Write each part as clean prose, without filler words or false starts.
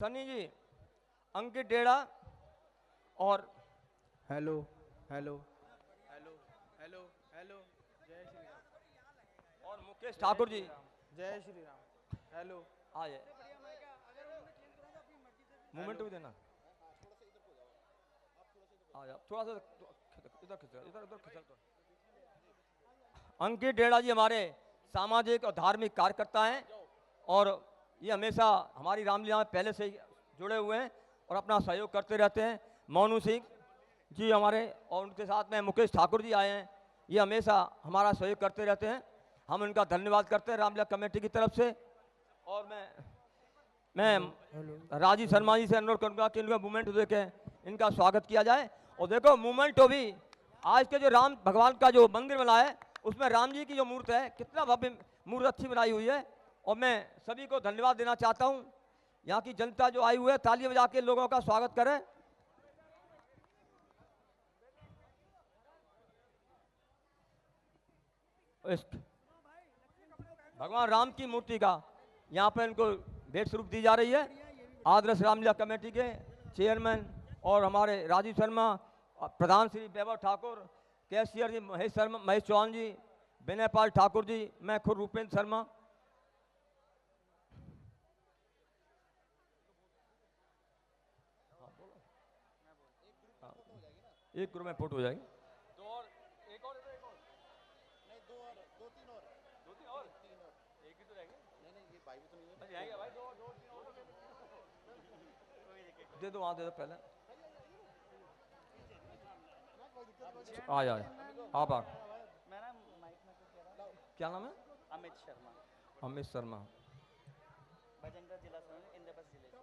सनी जी, अंकित डेड़ा और hello hello hello hello hello. जय श्री राम। और मुकेश ठाकुर जी जय श्री राम। हेलो। आ जाए। मूवमेंट भी देना। आ जा थोड़ा सा इधर खिंचा, इधर उधर खिंचा। अंकित डेड़ा जी हमारे सामाजिक और धार्मिक कार्यकर्ता हैं और ये हमेशा हमारी रामलीला में पहले से ही जुड़े हुए हैं और अपना सहयोग करते रहते हैं। मोनू सिंह जी हमारे और उनके साथ में मुकेश ठाकुर जी आए हैं, ये हमेशा हमारा सहयोग करते रहते हैं। हम उनका धन्यवाद करते हैं रामलीला कमेटी की तरफ से। और मैं राजीव शर्मा जी से अनुरोध करूंगा कि इनका मूवमेंट देके इनका स्वागत किया जाए। और देखो मूवमेंट भी आज के जो राम भगवान का जो मंदिर बना है उसमें राम जी की जो मूर्ति है, कितना भव्य मूर्ति अच्छी बनाई हुई है। और मैं सभी को धन्यवाद देना चाहता हूं। यहाँ की जनता जो आई हुई है ताली बजा के लोगों का स्वागत करे। भगवान राम की मूर्ति का यहाँ पर इनको भेंट स्वरूप दी जा रही है। आदर्श रामलीला कमेटी के चेयरमैन और हमारे राजीव शर्मा, प्रधान श्री वैभव ठाकुर, कैशियर जी महेश चौहान जी, विनय पाल ठाकुर जी, मैं खुद रूपेंद्र शर्मा। एक ग्रुप में फोटो हो जाएगी। दो और एक और एक और नहीं, दो और दो तीन और एक ही तो रहेंगे। नहीं ये भाई भी तो नहीं है भाई, दो दो तीन और दे दो, वहाँ दे दो पहले। आ जाए आप आ। क्या नाम है? अमित शर्मा, अमित शर्मा। बजंगा जिला से, इंद्रप्रस्थ जिले से।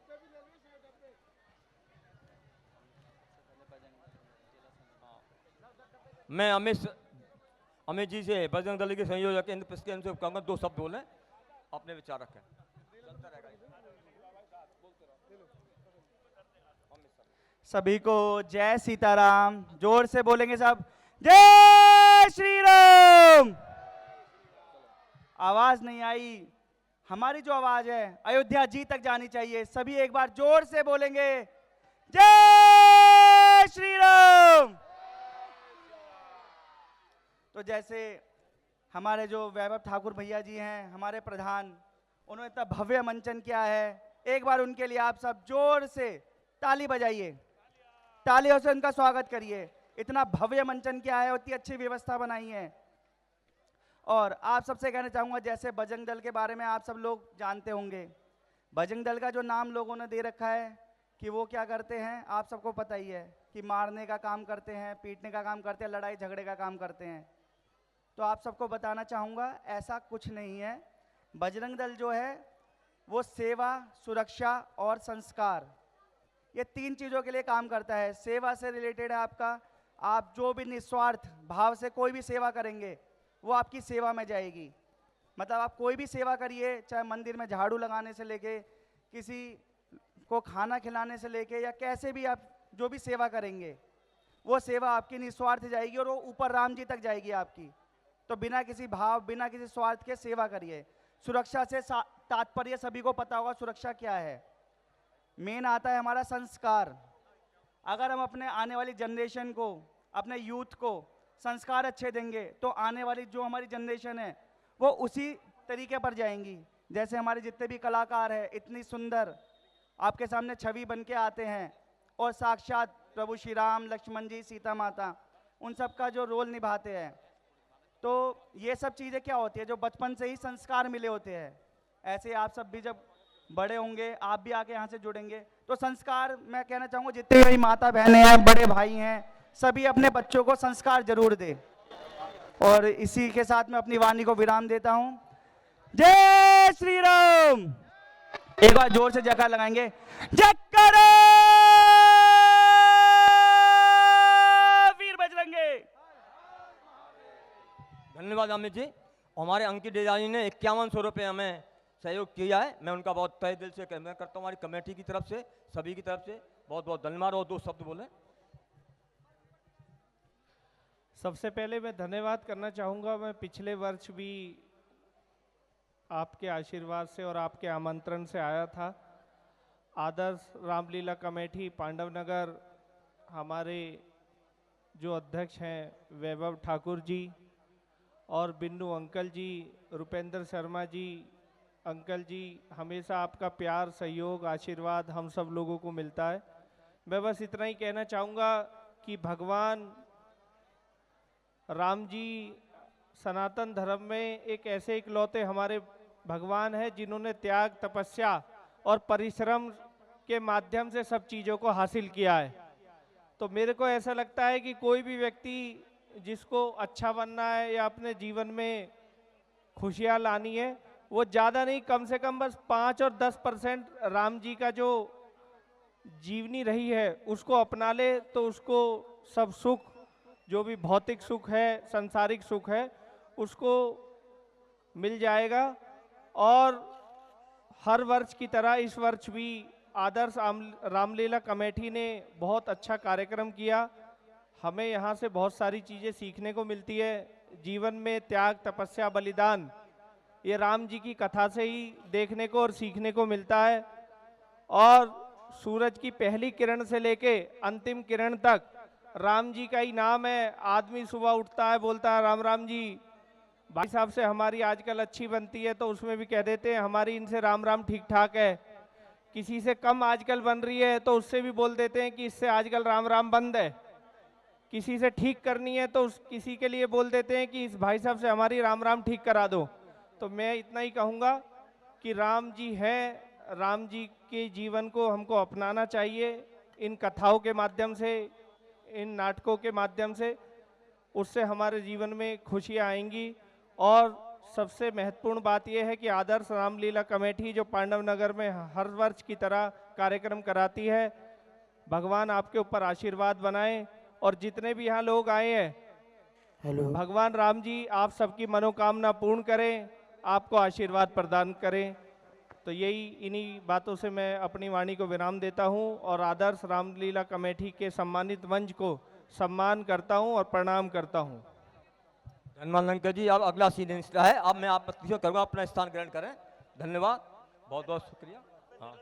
मैं अमित जी से बजरंग दल के संयोजक इंद्रप्रस्थ से कहूँगा 2 शब्द बोलें, अपने विचार रखें। सभी को जय सीताराम। जोर से बोलेंगे सब, जय श्री राम। आवाज नहीं आई, हमारी जो आवाज है अयोध्या जी तक जानी चाहिए। सभी एक बार जोर से बोलेंगे, जय श्री राम। तो जैसे हमारे जो वैभव ठाकुर भैया जी हैं, हमारे प्रधान, उन्होंने इतना भव्य मंचन किया है। एक बार उनके लिए आप सब जोर से ताली बजाइए, तालियों से उनका स्वागत करिए। इतना भव्य मंचन किया है, उतनी अच्छी व्यवस्था बनाई है। और आप सबसे कहना चाहूँगा, जैसे बजरंग दल के बारे में आप सब लोग जानते होंगे। बजरंग दल का जो नाम लोगों ने दे रखा है कि वो क्या करते हैं, आप सबको पता ही है कि मारने का काम करते हैं, पीटने का काम करते हैं, लड़ाई झगड़े का काम करते हैं। तो आप सबको बताना चाहूँगा, ऐसा कुछ नहीं है। बजरंग दल जो है वो सेवा, सुरक्षा और संस्कार, ये 3 चीज़ों के लिए काम करता है। सेवा से रिलेटेड है आपका, आप जो भी निस्वार्थ भाव से कोई भी सेवा करेंगे वो आपकी सेवा में जाएगी। मतलब आप कोई भी सेवा करिए, चाहे मंदिर में झाड़ू लगाने से लेके, किसी को खाना खिलाने से लेके, या कैसे भी आप जो भी सेवा करेंगे वो सेवा आपकी निस्वार्थ जाएगी और वो ऊपर राम जी तक जाएगी आपकी। तो बिना किसी भाव, बिना किसी स्वार्थ के सेवा करिए। सुरक्षा से तात्पर्य सभी को पता होगा, सुरक्षा क्या है। मेन आता है हमारा संस्कार। अगर हम अपने आने वाली जनरेशन को, अपने यूथ को संस्कार अच्छे देंगे तो आने वाली जो हमारी जनरेशन है वो उसी तरीके पर जाएंगी। जैसे हमारे जितने भी कलाकार हैं, इतनी सुंदर आपके सामने छवि बन के आते हैं और साक्षात प्रभु श्री राम, लक्ष्मण जी, सीता माता, उन सब का जो रोल निभाते हैं। तो ये सब चीज़ें क्या होती है, जो बचपन से ही संस्कार मिले होते हैं। ऐसे आप सब भी जब बड़े होंगे, आप भी आके यहाँ से जुड़ेंगे, तो संस्कार, मैं कहना चाहूँगा जितने भी माता बहनें हैं, बड़े भाई हैं, सभी अपने बच्चों को संस्कार जरूर दे। और इसी के साथ मैं अपनी वाणी को विराम देता हूँ। जय श्री राम। एक बार जोर से जयकार लगाएंगे, जयकार वीर बजरंगे। धन्यवाद अमित जी। हमारे अंकित डेड़ा जी ने 5100 रुपये हमें सहयोग किया है। मैं उनका बहुत तहे दिल से मैं करता हूँ, हमारी कमेटी की तरफ से, सभी की तरफ से बहुत बहुत धन्यवाद। और 2 शब्द बोले। सबसे पहले मैं धन्यवाद करना चाहूँगा। मैं पिछले वर्ष भी आपके आशीर्वाद से और आपके आमंत्रण से आया था आदर्श रामलीला कमेटी पांडव नगर, हमारे जो अध्यक्ष हैं वैभव ठाकुर जी और बिन्नू अंकल जी, रुपेंद्र शर्मा जी, अंकल जी, हमेशा आपका प्यार, सहयोग, आशीर्वाद हम सब लोगों को मिलता है। मैं बस इतना ही कहना चाहूँगा कि भगवान राम जी सनातन धर्म में एक ऐसे इकलौते हमारे भगवान हैं जिन्होंने त्याग, तपस्या और परिश्रम के माध्यम से सब चीज़ों को हासिल किया है। तो मेरे को ऐसा लगता है कि कोई भी व्यक्ति जिसको अच्छा बनना है या अपने जीवन में खुशियाँ लानी है, वो ज़्यादा नहीं, कम से कम बस 5 और 10% राम जी का जो जीवनी रही है उसको अपना ले, तो उसको सब सुख, जो भी भौतिक सुख है, सांसारिक सुख है, उसको मिल जाएगा। और हर वर्ष की तरह इस वर्ष भी आदर्श रामलीला कमेटी ने बहुत अच्छा कार्यक्रम किया। हमें यहाँ से बहुत सारी चीज़ें सीखने को मिलती है। जीवन में त्याग, तपस्या, बलिदान, ये राम जी की कथा से ही देखने को और सीखने को मिलता है। और सूरज की पहली किरण से लेके अंतिम किरण तक राम जी का ही नाम है। आदमी सुबह उठता है, बोलता है राम राम जी, भाई साहब से हमारी आजकल अच्छी बनती है तो उसमें भी कह देते हैं हमारी इनसे राम राम ठीक ठाक है। किसी से कम आजकल बन रही है तो उससे भी बोल देते हैं कि इससे आजकल राम राम बंद है। किसी से ठीक करनी है तो किसी के लिए बोल देते हैं कि इस भाई साहब से हमारी राम राम ठीक करा दो। तो मैं इतना ही कहूँगा कि राम जी है, राम जी के जीवन को हमको अपनाना चाहिए। इन कथाओं के माध्यम से, इन नाटकों के माध्यम से, उससे हमारे जीवन में खुशियाँ आएंगी। और सबसे महत्वपूर्ण बात यह है कि आदर्श रामलीला कमेटी जो पांडव नगर में हर वर्ष की तरह कार्यक्रम कराती है, भगवान आपके ऊपर आशीर्वाद बनाए। और जितने भी यहाँ लोग आए हैं, भगवान राम जी आप सबकी मनोकामना पूर्ण करें, आपको आशीर्वाद प्रदान करें। तो यही, इन्हीं बातों से मैं अपनी वाणी को विराम देता हूँ और आदर्श रामलीला कमेटी के सम्मानित मंच को सम्मान करता हूँ और प्रणाम करता हूँ। धन्यवाद अंकल जी। अब अगला सीनियर है, अब मैं आप प्रतिशत करूँगा, अपना स्थान ग्रहण करें। धन्यवाद, बहुत बहुत शुक्रिया। हाँ,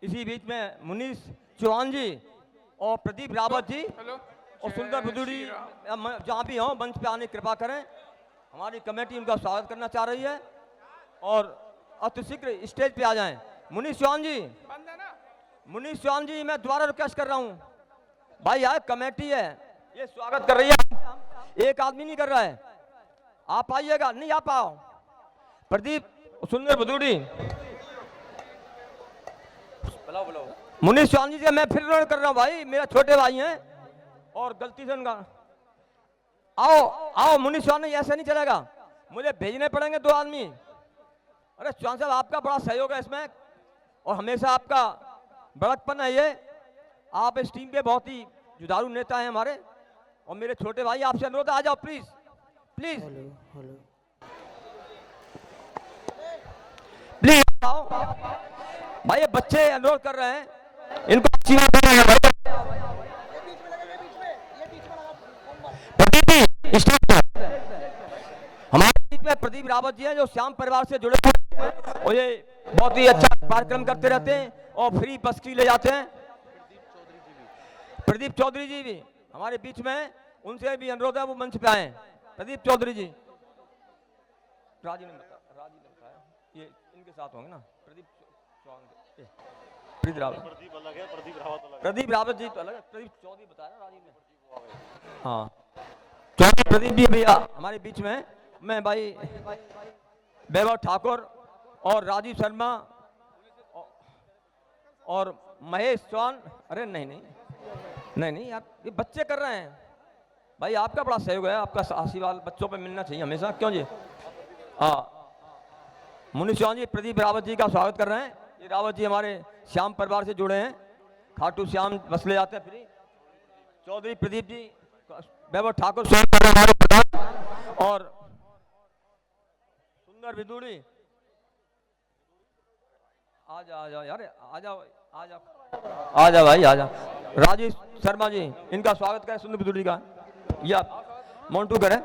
इसी बीच में मुनीश चौहान जी और प्रदीप रावत जी और सुंदर बुदुड़ी जहाँ भी हों मंच पे आने की कृपा करें। हमारी कमेटी उनका स्वागत करना चाह रही है और अतिशीघ्र स्टेज पे आ जाएं। मुनीश चौहान जी, मुनीश चौहान जी, मैं दोबारा रिक्वेस्ट कर रहा हूँ भाई, यार कमेटी है ये स्वागत कर रही है, एक आदमी नहीं कर रहा है, आप आइएगा। नहीं आ पाओ, प्रदीप, सुंदर बुदुड़ी, मुनीश चौहान जी से मैं फिर कर रहा हूँ भाई, मेरा छोटे भाई हैं और गलती से उनका। आओ आओ मुनीश चौहान, ऐसे नहीं चलेगा, मुझे भेजने पड़ेंगे 2 आदमी। अरे चौहान साहब, आपका बड़ा सहयोग है इसमें और हमेशा आपका बड़कपन है ये। आप इस टीम के बहुत ही जुझारू नेता हैं हमारे, और मेरे छोटे भाई आपसे अनुरोध, आ जाओ प्लीज प्लीज प्लीज आओ भाई, ये बच्चे अनुरोध कर रहे हैं, इनको हमारे बीच में प्रदीप रावत जी हैं जो श्याम परिवार से जुड़े हुए और ये बहुत ही अच्छा कार्यक्रम करते रहते हैं और फ्री बस की ले जाते हैं। प्रदीप चौधरी जी भी हमारे बीच में, उनसे भी अनुरोध है वो मंच पे आए। प्रदीप चौधरी जी, राजी ने बताया ये इनके साथ होंगे ना, प्रदीप रावत, प्रदीप रावत जी तो अलग है, प्रदीप चौधरी बताया ना राजीव ने। हाँ, चौधरी प्रदीप जी भैया हमारे बीच में। मैं भाई वैभव ठाकुर और राजीव शर्मा और महेश चौहान। अरे नहीं नहीं नहीं नहीं यार, ये बच्चे कर रहे हैं भाई, आपका बड़ा सहयोग है, आपका आशीर्वाद बच्चों पे मिलना चाहिए हमेशा, क्यों जी। हाँ, मुनीश चौहान जी प्रदीप रावत जी का स्वागत कर रहे हैं। ये रावत जी हमारे श्याम परिवार से जुड़े हैं, खाटू श्याम बस ले जाते हैं फ्री। चौधरी प्रदीप जी, वैभव ठाकुर हमारे प्रधान और सुंदर विदुड़ी। आ जाओ यार, आ जाओ आ जाओ आ जाओ भाई, आ जाओ। राजेश शर्मा जी, इनका स्वागत करें सुंदर बिदुड़ी का, या मोन्टू करें।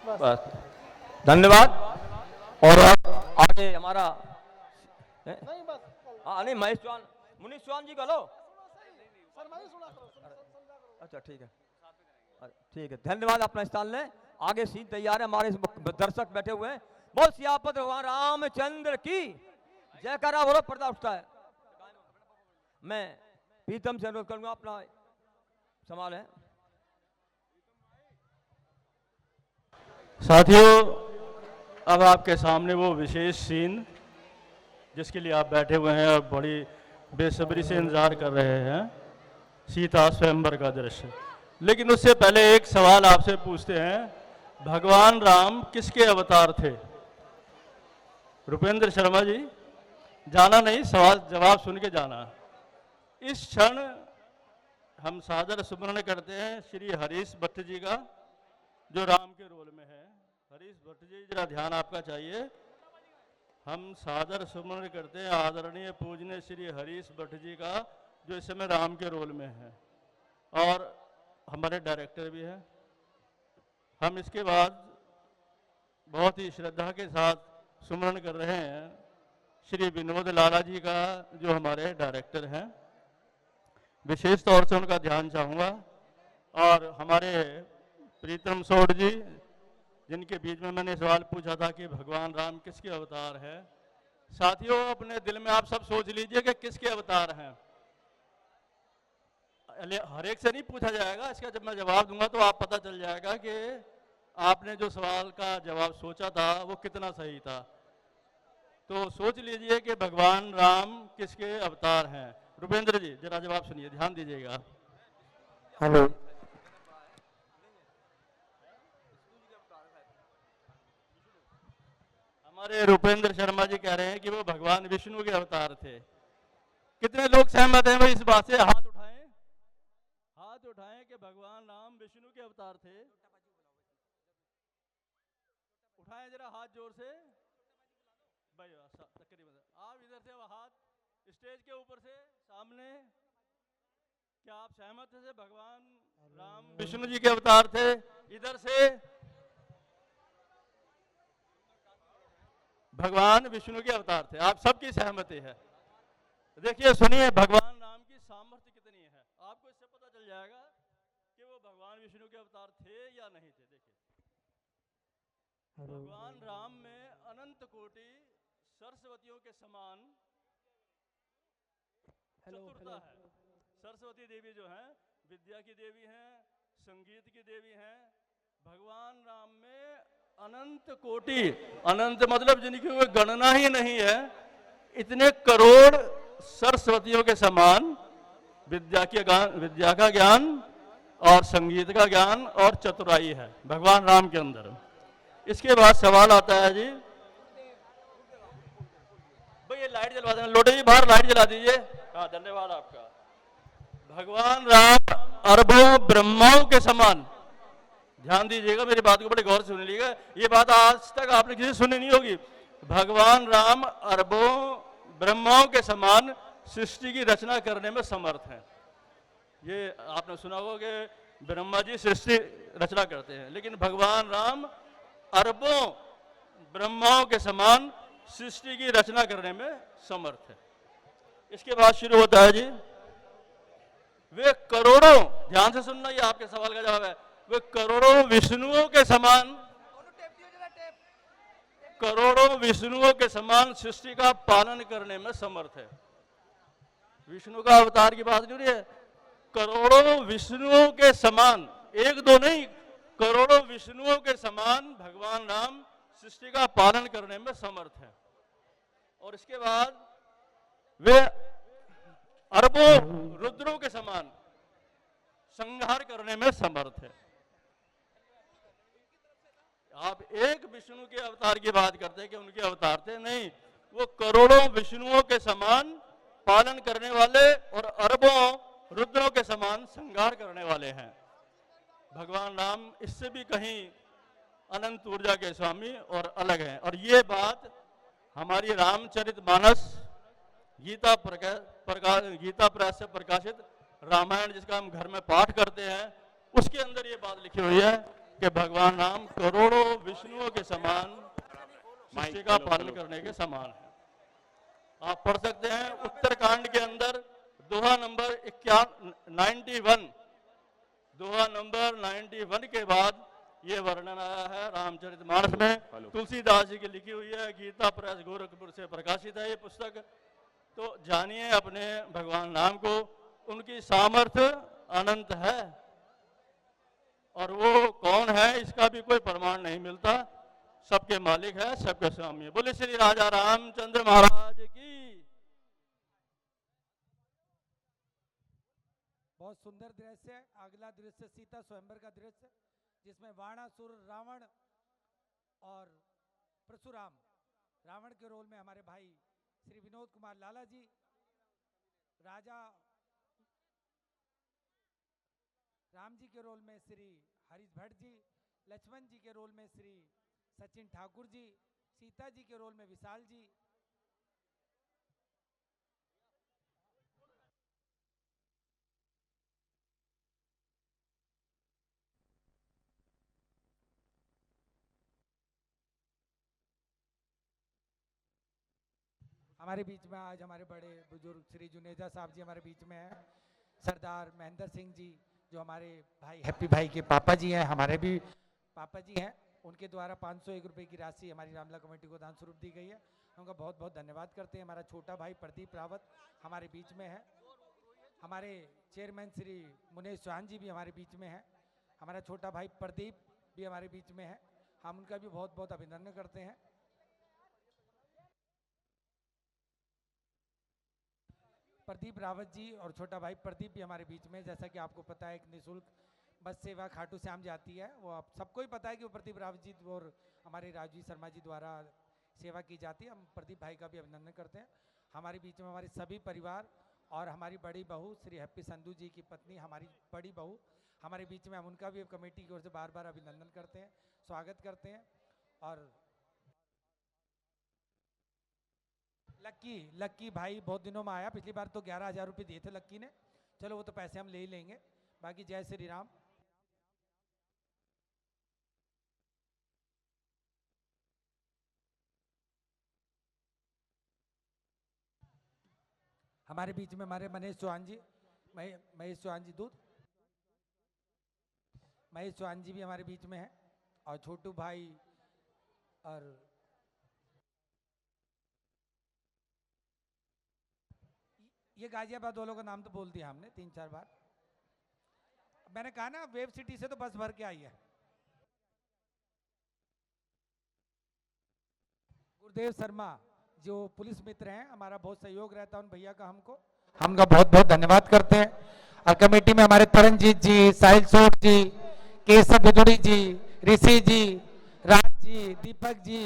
बस धन्यवाद। और अब आगे हमारा नहीं महेश चौहान, मुनीष चौहान जी कहो। अच्छा ठीक है, ठीक है, धन्यवाद। अपना स्थान लें, आगे सीन तैयार है, हमारे दर्शक बैठे हुए हैं। बोल सियापत भगवान रामचंद्र की जयकारा बोलो, पर्दा उठता है। मैं प्रीतम से अनुरोध करूंगा अपना सवाल है। साथियों, अब आपके सामने वो विशेष सीन जिसके लिए आप बैठे हुए हैं और बड़ी बेसब्री से इंतजार कर रहे हैं, सीता स्वयंवर का दृश्य। लेकिन उससे पहले एक सवाल आपसे पूछते हैं, भगवान राम किसके अवतार थे? रुपेंद्र शर्मा जी, जाना नहीं, सवाल जवाब सुन के जाना। इस क्षण हम सादर सुमरण करते हैं श्री हरीश भट्ट जी का, जो राम के रोल में है। हरीश भट्ट जी, जरा ध्यान आपका चाहिए। हम सादर सुमरण करते हैं आदरणीय पूजनीय श्री हरीश भट्ट जी का, जो इस समय राम के रोल में है और हमारे डायरेक्टर भी हैं। हम इसके बाद बहुत ही श्रद्धा के साथ सुमरण कर रहे हैं श्री विनोद लाला जी का, जो हमारे डायरेक्टर हैं। विशेष तौर से उनका ध्यान चाहूँगा। और हमारे प्रीतम सोढ़ जी, जिनके बीच में मैंने सवाल पूछा था कि भगवान राम किसके अवतार है। साथियों, अपने दिल में आप सब सोच लीजिए कि किसके अवतार हैं। हर एक से नहीं पूछा जाएगा, इसका जब मैं जवाब दूंगा तो आप पता चल जाएगा कि आपने जो सवाल का जवाब सोचा था वो कितना सही था। तो सोच लीजिए कि भगवान राम किसके अवतार हैं। रुपेंद्र जी, जरा जवाब सुनिए, ध्यान दीजिएगा। हेलो, हमारे रुपेंद्र शर्मा जी कह रहे हैं कि वो भगवान विष्णु के अवतार थे। कितने लोग सहमत हैं भाई इस बात से? हाथ उठाएं, हाथ उठाएं कि भगवान राम विष्णु के अवतार थे। उठाएं जरा हाथ जोर से भाई। तकरीबन आप इधर से हाथ स्टेज के ऊपर से सामने, क्या आप सहमत थे भगवान राम विष्णु जी के अवतार थे? इधर से भगवान विष्णु के अवतार थे, आप सबकी सहमति है। देखिए, सुनिए, भगवान राम की सामर्थ्य कितनी है, आपको इससे पता चल जाएगा कि वो भगवान विष्णु के अवतार थे या नहीं थे। देखिए, भगवान राम में अनंत कोटि सरस्वतियों के समान चतुरता है। सरस्वती देवी जो हैं, विद्या की देवी हैं, संगीत की देवी हैं। भगवान राम में अनंत कोटि, अनंत मतलब जिनकी कोई गणना ही नहीं है, इतने करोड़ सरस्वतियों के समान विद्या का ज्ञान और संगीत का ज्ञान और चतुराई है भगवान राम के अंदर। इसके बाद सवाल आता है जी, भाई ये लाइट जलवा देना, लोटे जी बाहर लाइट जला दीजिए। हाँ, धन्यवाद आपका। भगवान राम अरबों ब्रह्माओं के समान, ध्यान दीजिएगा, मेरी बात को बड़े गौर से सुन लीजिएगा, ये बात आज तक आपने किसी सुनी नहीं होगी। भगवान राम अरबों ब्रह्माओं के समान सृष्टि की रचना करने में समर्थ हैं। ये आपने सुना होगा कि ब्रह्मा जी सृष्टि रचना करते हैं, लेकिन भगवान राम अरबों ब्रह्माओं के समान सृष्टि की रचना करने में समर्थ है। इसके बाद शुरू होता है जी, वे करोड़ों, ध्यान से सुनना, ये आपके सवाल का जवाब है, वे करोड़ों विष्णुओं के समान, करोड़ों विष्णुओं के समान सृष्टि का पालन करने में समर्थ है। विष्णु का अवतार की बात नहीं है, करोड़ों विष्णुओं के समान, एक दो नहीं, करोड़ों विष्णुओं के समान भगवान राम सृष्टि का पालन करने में समर्थ है। और इसके बाद वे अरबों रुद्रों के समान संहार करने में समर्थ है। आप एक विष्णु के अवतार की बात करते हैं कि उनके अवतार थे, नहीं, वो करोड़ों विष्णुओं के समान पालन करने वाले और अरबों रुद्रों के समान संहार करने वाले हैं। भगवान राम इससे भी कहीं अनंत ऊर्जा के स्वामी और अलग हैं। और ये बात हमारी रामचरितमानस गीता प्रेस से प्रकाशित रामायण, जिसका हम घर में पाठ करते हैं, उसके अंदर ये बात लिखी हुई है कि भगवान राम करोड़ों विष्णुओं के समान सृष्टि का पालन करने के समान है। आप पढ़ सकते हैं उत्तरकांड के अंदर दोहा नंबर 91, दोहा नंबर 91 के बाद ये वर्णन आया है रामचरितमानस में, तुलसीदास जी की लिखी हुई है, गीता प्रेस गोरखपुर से प्रकाशित है ये पुस्तक। तो जानिए अपने भगवान राम को, उनकी सामर्थ्य अनंत है और वो कौन है इसका भी कोई प्रमाण नहीं मिलता, सबके मालिक है, सबके स्वामी है। बोले श्री राजा रामचंद्र महाराज की। बहुत सुंदर दृश्य है। अगला दृश्य सीता स्वयंवर का दृश्य, जिसमें वाणासुर, रावण और परशुराम, रावण के रोल में हमारे भाई श्री विनोद कुमार लाला जी, राजा राम जी के रोल में श्री हरीश भट्ट जी, लक्ष्मण जी के रोल में श्री सचिन ठाकुर जी, सीता जी के रोल में विशाल जी, हमारे बीच में आज हमारे बड़े बुजुर्ग श्री जुनेजा साहब जी हमारे बीच में हैं। सरदार महेंद्र सिंह जी जो हमारे भाई हैप्पी भाई के पापा जी हैं, हमारे भी पापा जी हैं, उनके द्वारा 501 रुपये की राशि हमारी रामला कमेटी को दान स्वरूप दी गई है। उनका बहुत बहुत धन्यवाद करते हैं। हमारा छोटा भाई प्रदीप रावत हमारे बीच में है। हमारे चेयरमैन श्री मुनेश चौहान जी भी हमारे बीच में है। हमारा छोटा भाई प्रदीप भी हमारे बीच में है। हम उनका भी बहुत बहुत अभिनंदन करते हैं। प्रदीप रावत जी और छोटा भाई प्रदीप भी हमारे बीच में, जैसा कि आपको पता है एक निःशुल्क बस सेवा खाटू श्याम जाती है, वो आप सबको ही पता है कि वो प्रदीप रावत जी और हमारे राजवी शर्मा जी द्वारा सेवा की जाती है। हम प्रदीप भाई का भी अभिनंदन करते हैं। हमारे बीच में हमारे सभी परिवार और हमारी बड़ी बहू श्री हैप्पी संधू जी की पत्नी, हमारी बड़ी बहू हमारे बीच में, हम उनका भी कमेटी की ओर से बार बार अभिनंदन करते हैं, स्वागत करते हैं। और लक्की भाई बहुत दिनों में आया, पिछली बार तो 11,000 रुपये दिए थे लक्की ने, चलो वो तो पैसे हम ले ही लेंगे। बाकी जय श्री राम। हमारे बीच में हमारे महेश चौहान जी, महेश चौहान जी महेश चौहान जी भी हमारे बीच में है, और छोटू भाई, और ये गाजियाबाद वालों का नाम तो बोल दिया हमने 3-4 बार। मैंने कहा ना वेब सिटी से तो बस भर के आई है। गुरुदेव शर्मा जो पुलिस मित्र हैं, हमारा बहुत सहयोग रहता है उन भैया का, हम उनका बहुत बहुत धन्यवाद करते हैं। और कमेटी में हमारे तरनजीत जी, साहिल सोट जी, केशव बिदुड़ी जी, ऋषि जी, राज जी, दीपक जी,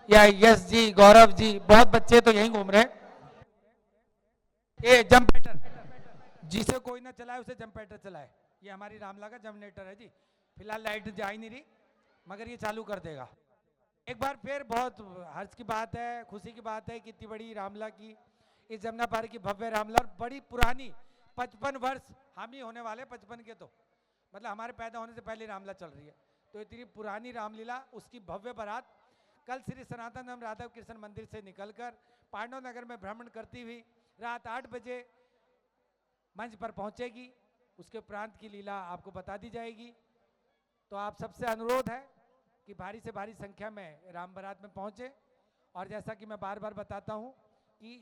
या यश जी, गौरव जी, बहुत बच्चे तो यहीं घूम रहे हैं। ये जंपेटर जिसे कोई ना चलाए उसे जंपेटर चलाए, ये हमारी रामला का जनरेटर है जी। फिलहाल लाइट जा ही नहीं रही, मगर ये चालू कर देगा। एक बार फिर बहुत हर्ष की बात है, खुशी की बात है कि इतनी बड़ी रामला की, इस जमुना पार की भव्य रामला, बड़ी पुरानी 55 वर्ष हम ही होने वाले, 55 के तो मतलब हमारे पैदा होने से पहले रामला चल रही है। तो इतनी पुरानी रामलीला, उसकी भव्य बारात कल श्री सनातन धर्म राधा कृष्ण मंदिर से निकलकर पांडव नगर में भ्रमण करती हुई रात 8 बजे मंच पर पहुंचेगी। उसके उपरांत की लीला आपको बता दी जाएगी। तो आप सबसे अनुरोध है कि भारी से भारी संख्या में राम बारात में पहुंचे। और जैसा कि मैं बार बार बताता हूं कि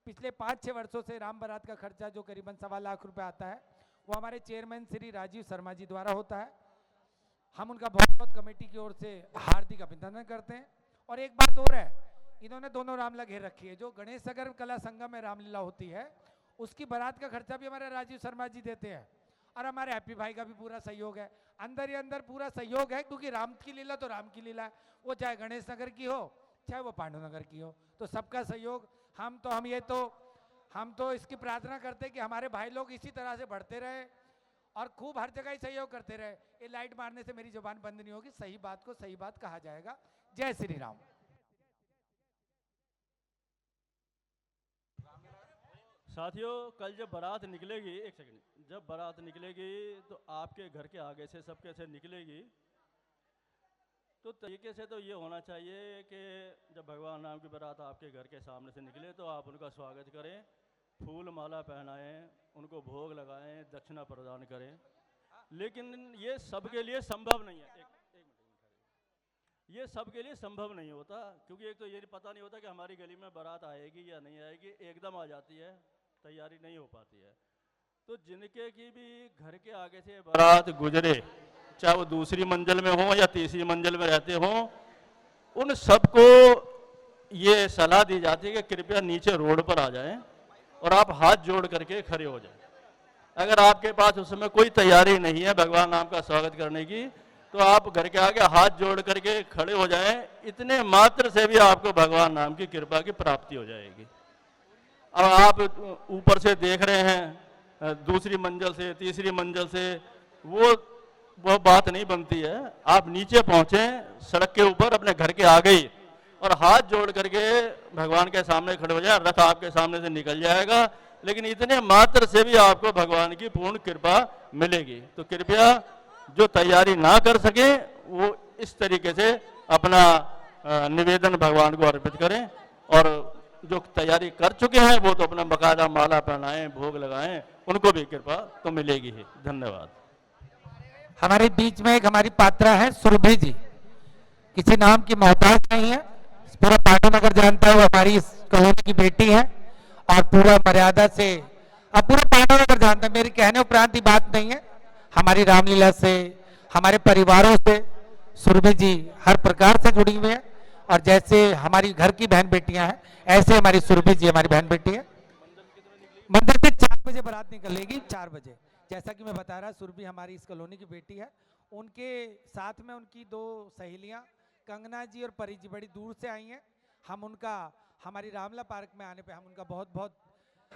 पिछले 5-6 वर्षों से राम बारात का खर्चा जो करीबन 1.25 लाख रुपए आता है, वो हमारे चेयरमैन श्री राजीव शर्मा जी द्वारा होता है। हम उनका बहुत बहुत कमेटी की ओर से हार्दिक अभिनंदन करते हैं। और एक बात और है, इन्होंने दोनों रामला घेर रखी है। जो गणेश नगर कला संगम में रामलीला होती है, उसकी बारात का खर्चा भी हमारे राजीव शर्मा जी देते हैं, और हमारे हैप्पी भाई का भी पूरा सहयोग है। अंदर ही अंदर पूरा सहयोग है, क्योंकि राम की लीला तो राम की लीला है, वो चाहे गणेश नगर की हो चाहे वो पांडव नगर की हो, तो सबका सहयोग। हम तो इसकी प्रार्थना करते कि हमारे भाई लोग इसी तरह से बढ़ते रहे और खूब हर जगह ही सहयोग करते रहे। ये लाइट मारने से मेरी जुबान बंद नहीं होगी, सही बात को सही बात कहा जाएगा। जय श्री राम। साथियों, कल जब बारात निकलेगी, एक सेकंड, जब बारात निकलेगी तो आपके घर के आगे से सबके से निकलेगी, तो तरीके से तो ये होना चाहिए कि जब भगवान राम की बारात आपके घर के सामने से निकले तो आप उनका स्वागत करें, फूल माला पहनाएं, उनको भोग लगाएं, दक्षिणा प्रदान करें। लेकिन ये सबके लिए संभव नहीं है। एक मिनट, ये सबके लिए संभव नहीं होता, क्योंकि एक तो ये पता नहीं होता कि हमारी गली में बारात आएगी या नहीं आएगी, एकदम आ जाती है, तैयारी नहीं हो पाती है। तो जिनके की भी घर के आगे से बारात गुजरे, चाहे वो दूसरी मंजिल में हो या तीसरी मंजिल में रहते हो, उन सबको ये सलाह दी जाती है कि कृपया नीचे रोड पर आ जाएं और आप हाथ जोड़ करके खड़े हो जाएं। अगर आपके पास उस समय कोई तैयारी नहीं है भगवान राम का स्वागत करने की, तो आप घर के आगे हाथ जोड़ करके खड़े हो जाएं। इतने मात्र से भी आपको भगवान राम की कृपा की प्राप्ति हो जाएगी। अब आप ऊपर से देख रहे हैं, दूसरी मंजिल से, तीसरी मंजिल से, वो बात नहीं बनती है। आप नीचे पहुंचे सड़क के ऊपर अपने घर के आगे ही, और हाथ जोड़ करके भगवान के सामने खड़े हो जाए। रथ आपके सामने से निकल जाएगा, लेकिन इतने मात्र से भी आपको भगवान की पूर्ण कृपा मिलेगी। तो कृपया जो तैयारी ना कर सके वो इस तरीके से अपना निवेदन भगवान को अर्पित करें, और जो तैयारी कर चुके हैं वो तो अपना बकायदा माला पहनाएं, भोग लगाएं, उनको भी कृपा तो मिलेगी ही। धन्यवाद। हमारे बीच में एक हमारी पात्रा है सुरभि जी, किसी नाम की मोहताज नहीं है, पूरा पाटन नगर जानता है, वो हमारी इस कॉलोनी की बेटी है और पूरा मर्यादा से अब पूरा पाटन नगर जानता है। मेरे कहने उपरांत की बात नहीं है, हमारी रामलीला से, हमारे परिवारों से सुरभि जी हर प्रकार से जुड़ी हुई है, और जैसे हमारी घर की बहन बेटियां हैं ऐसे हमारी सुरभि जी हमारी बहन बेटी है। मंदिर से 4 बजे बारात निकलेगी, 4 बजे, जैसा कि मैं बता रहा, सुरभि हमारी इस कॉलोनी की बेटी है। उनके साथ में उनकी 2 सहेलियां कंगना जी और परी जी बड़ी दूर से आई हैं। हम उनका हमारी रामला पार्क में आने पे हम उनका बहुत बहुत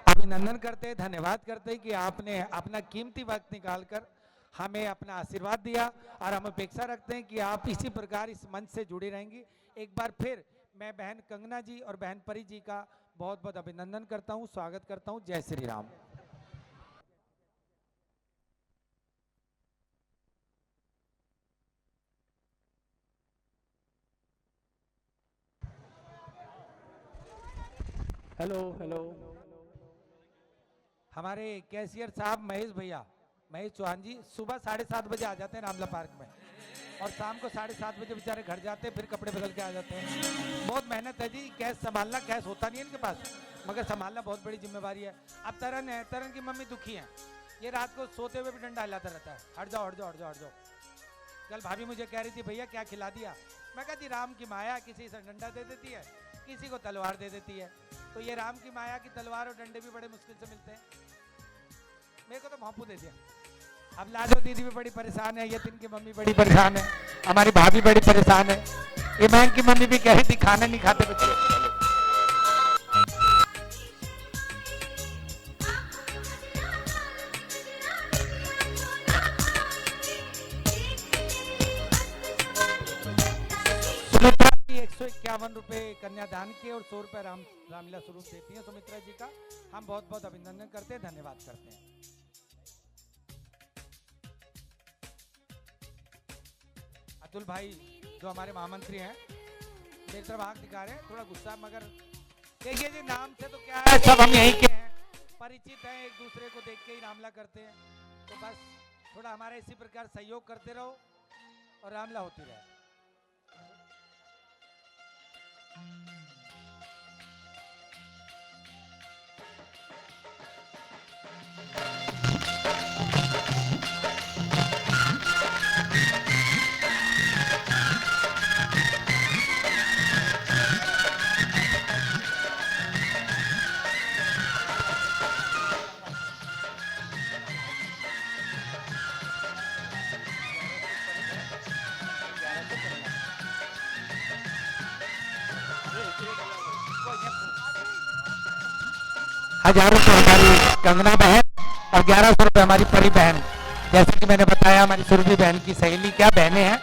अभिनंदन करते हैं, धन्यवाद करते हैं कि आपने अपना कीमती वक्त निकालकर हमें अपना आशीर्वाद दिया, और हम अपेक्षा रखते हैं कि आप इसी प्रकार इस मंच से जुड़ी रहेंगी। एक बार फिर मैं बहन कंगना जी और बहन परी जी का बहुत बहुत अभिनंदन करता हूँ, स्वागत करता हूँ। जय श्री राम। Hello hello. हमारे कैशियर साहब महेश भैया, महेश चौहान जी, सुबह 7:30 बजे आ जाते हैं रामला पार्क में, और शाम को 7:30 बजे बेचारे घर जाते हैं, फिर कपड़े बदल के आ जाते हैं। बहुत मेहनत है जी, कैश संभालना, कैश होता नहीं है इनके पास, मगर संभालना बहुत बड़ी जिम्मेवारी है। अब तरन है, तरन की मम्मी दुखी है, ये रात को सोते हुए भी डंडा हिलाता रहता है, हट जाओ हट जाओ हट जाओ हट जाओ। कल भाभी मुझे कह रही थी भैया क्या खिला दिया, मैं कहा जी राम की माया किसी से डंडा दे देती है, किसी को तलवार दे देती है, तो ये राम की माया की तलवार और डंडे भी बड़े मुश्किल से मिलते हैं। मेरे को तो भोंपू दे दिया। अब लाजो दीदी भी बड़ी परेशान है, यतिन की मम्मी बड़ी परेशान है, हमारी भाभी बड़ी परेशान है, ईमान की मम्मी भी कह रही थी खाना नहीं खाते बच्चे। सुमित्रा जी 151 रुपए कन्यादान के और 100 रुपए रामलीला स्वरूप देती हैं। सुमित्रा जी का हम बहुत बहुत अभिनंदन करते हैं, धन्यवाद करते हैं। अतुल भाई जो हमारे महामंत्री हैं मेरी तरफ आंख दिखा रहे हैं, थोड़ा गुस्सा, मगर देखिए जी नाम से तो क्या है, सब हम यहीं के हैं, परिचित हैं, एक दूसरे को देख के ही रामला करते हैं, तो बस थोड़ा हमारा इसी प्रकार सहयोग करते रहो और रामला होती रहे। हजार रुपये हमारी कंगना बहन और 1100 रुपये हमारी परी बहन। जैसे कि मैंने बताया हमारी सुरभि बहन की सहेली क्या बहनें हैं,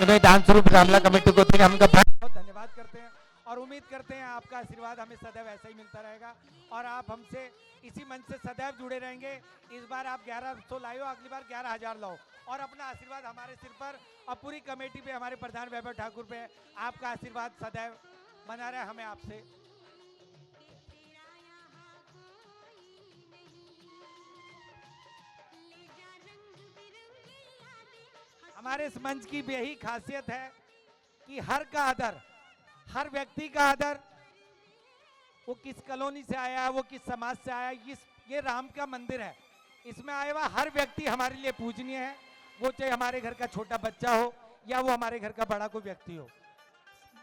उन्हें दान स्वरूप रामला कमेटी को हम उनका बहुत धन्यवाद करते हैं और उम्मीद करते हैं आपका आशीर्वाद हमें सदैव ऐसा ही मिलता रहेगा और आप हमसे इसी मंच से सदैव जुड़े रहेंगे। इस बार आप 1100 लाए हो, अगली बार 11,000 लाओ और अपना आशीर्वाद हमारे सिर पर और पूरी कमेटी पे, हमारे प्रधान वैभव ठाकुर पे आपका आशीर्वाद सदैव बना रहे हमें आपसे। हमारे इस मंच की भी यही खासियत है कि हर का आदर, हर व्यक्ति का आदर, वो किस कॉलोनी से आया है, वो किस समाज से आया है, ये राम का मंदिर है। इसमें आया हुआ हर व्यक्ति हमारे लिए पूजनीय है, वो चाहे हमारे घर का छोटा बच्चा हो या वो हमारे घर का बड़ा कोई व्यक्ति हो।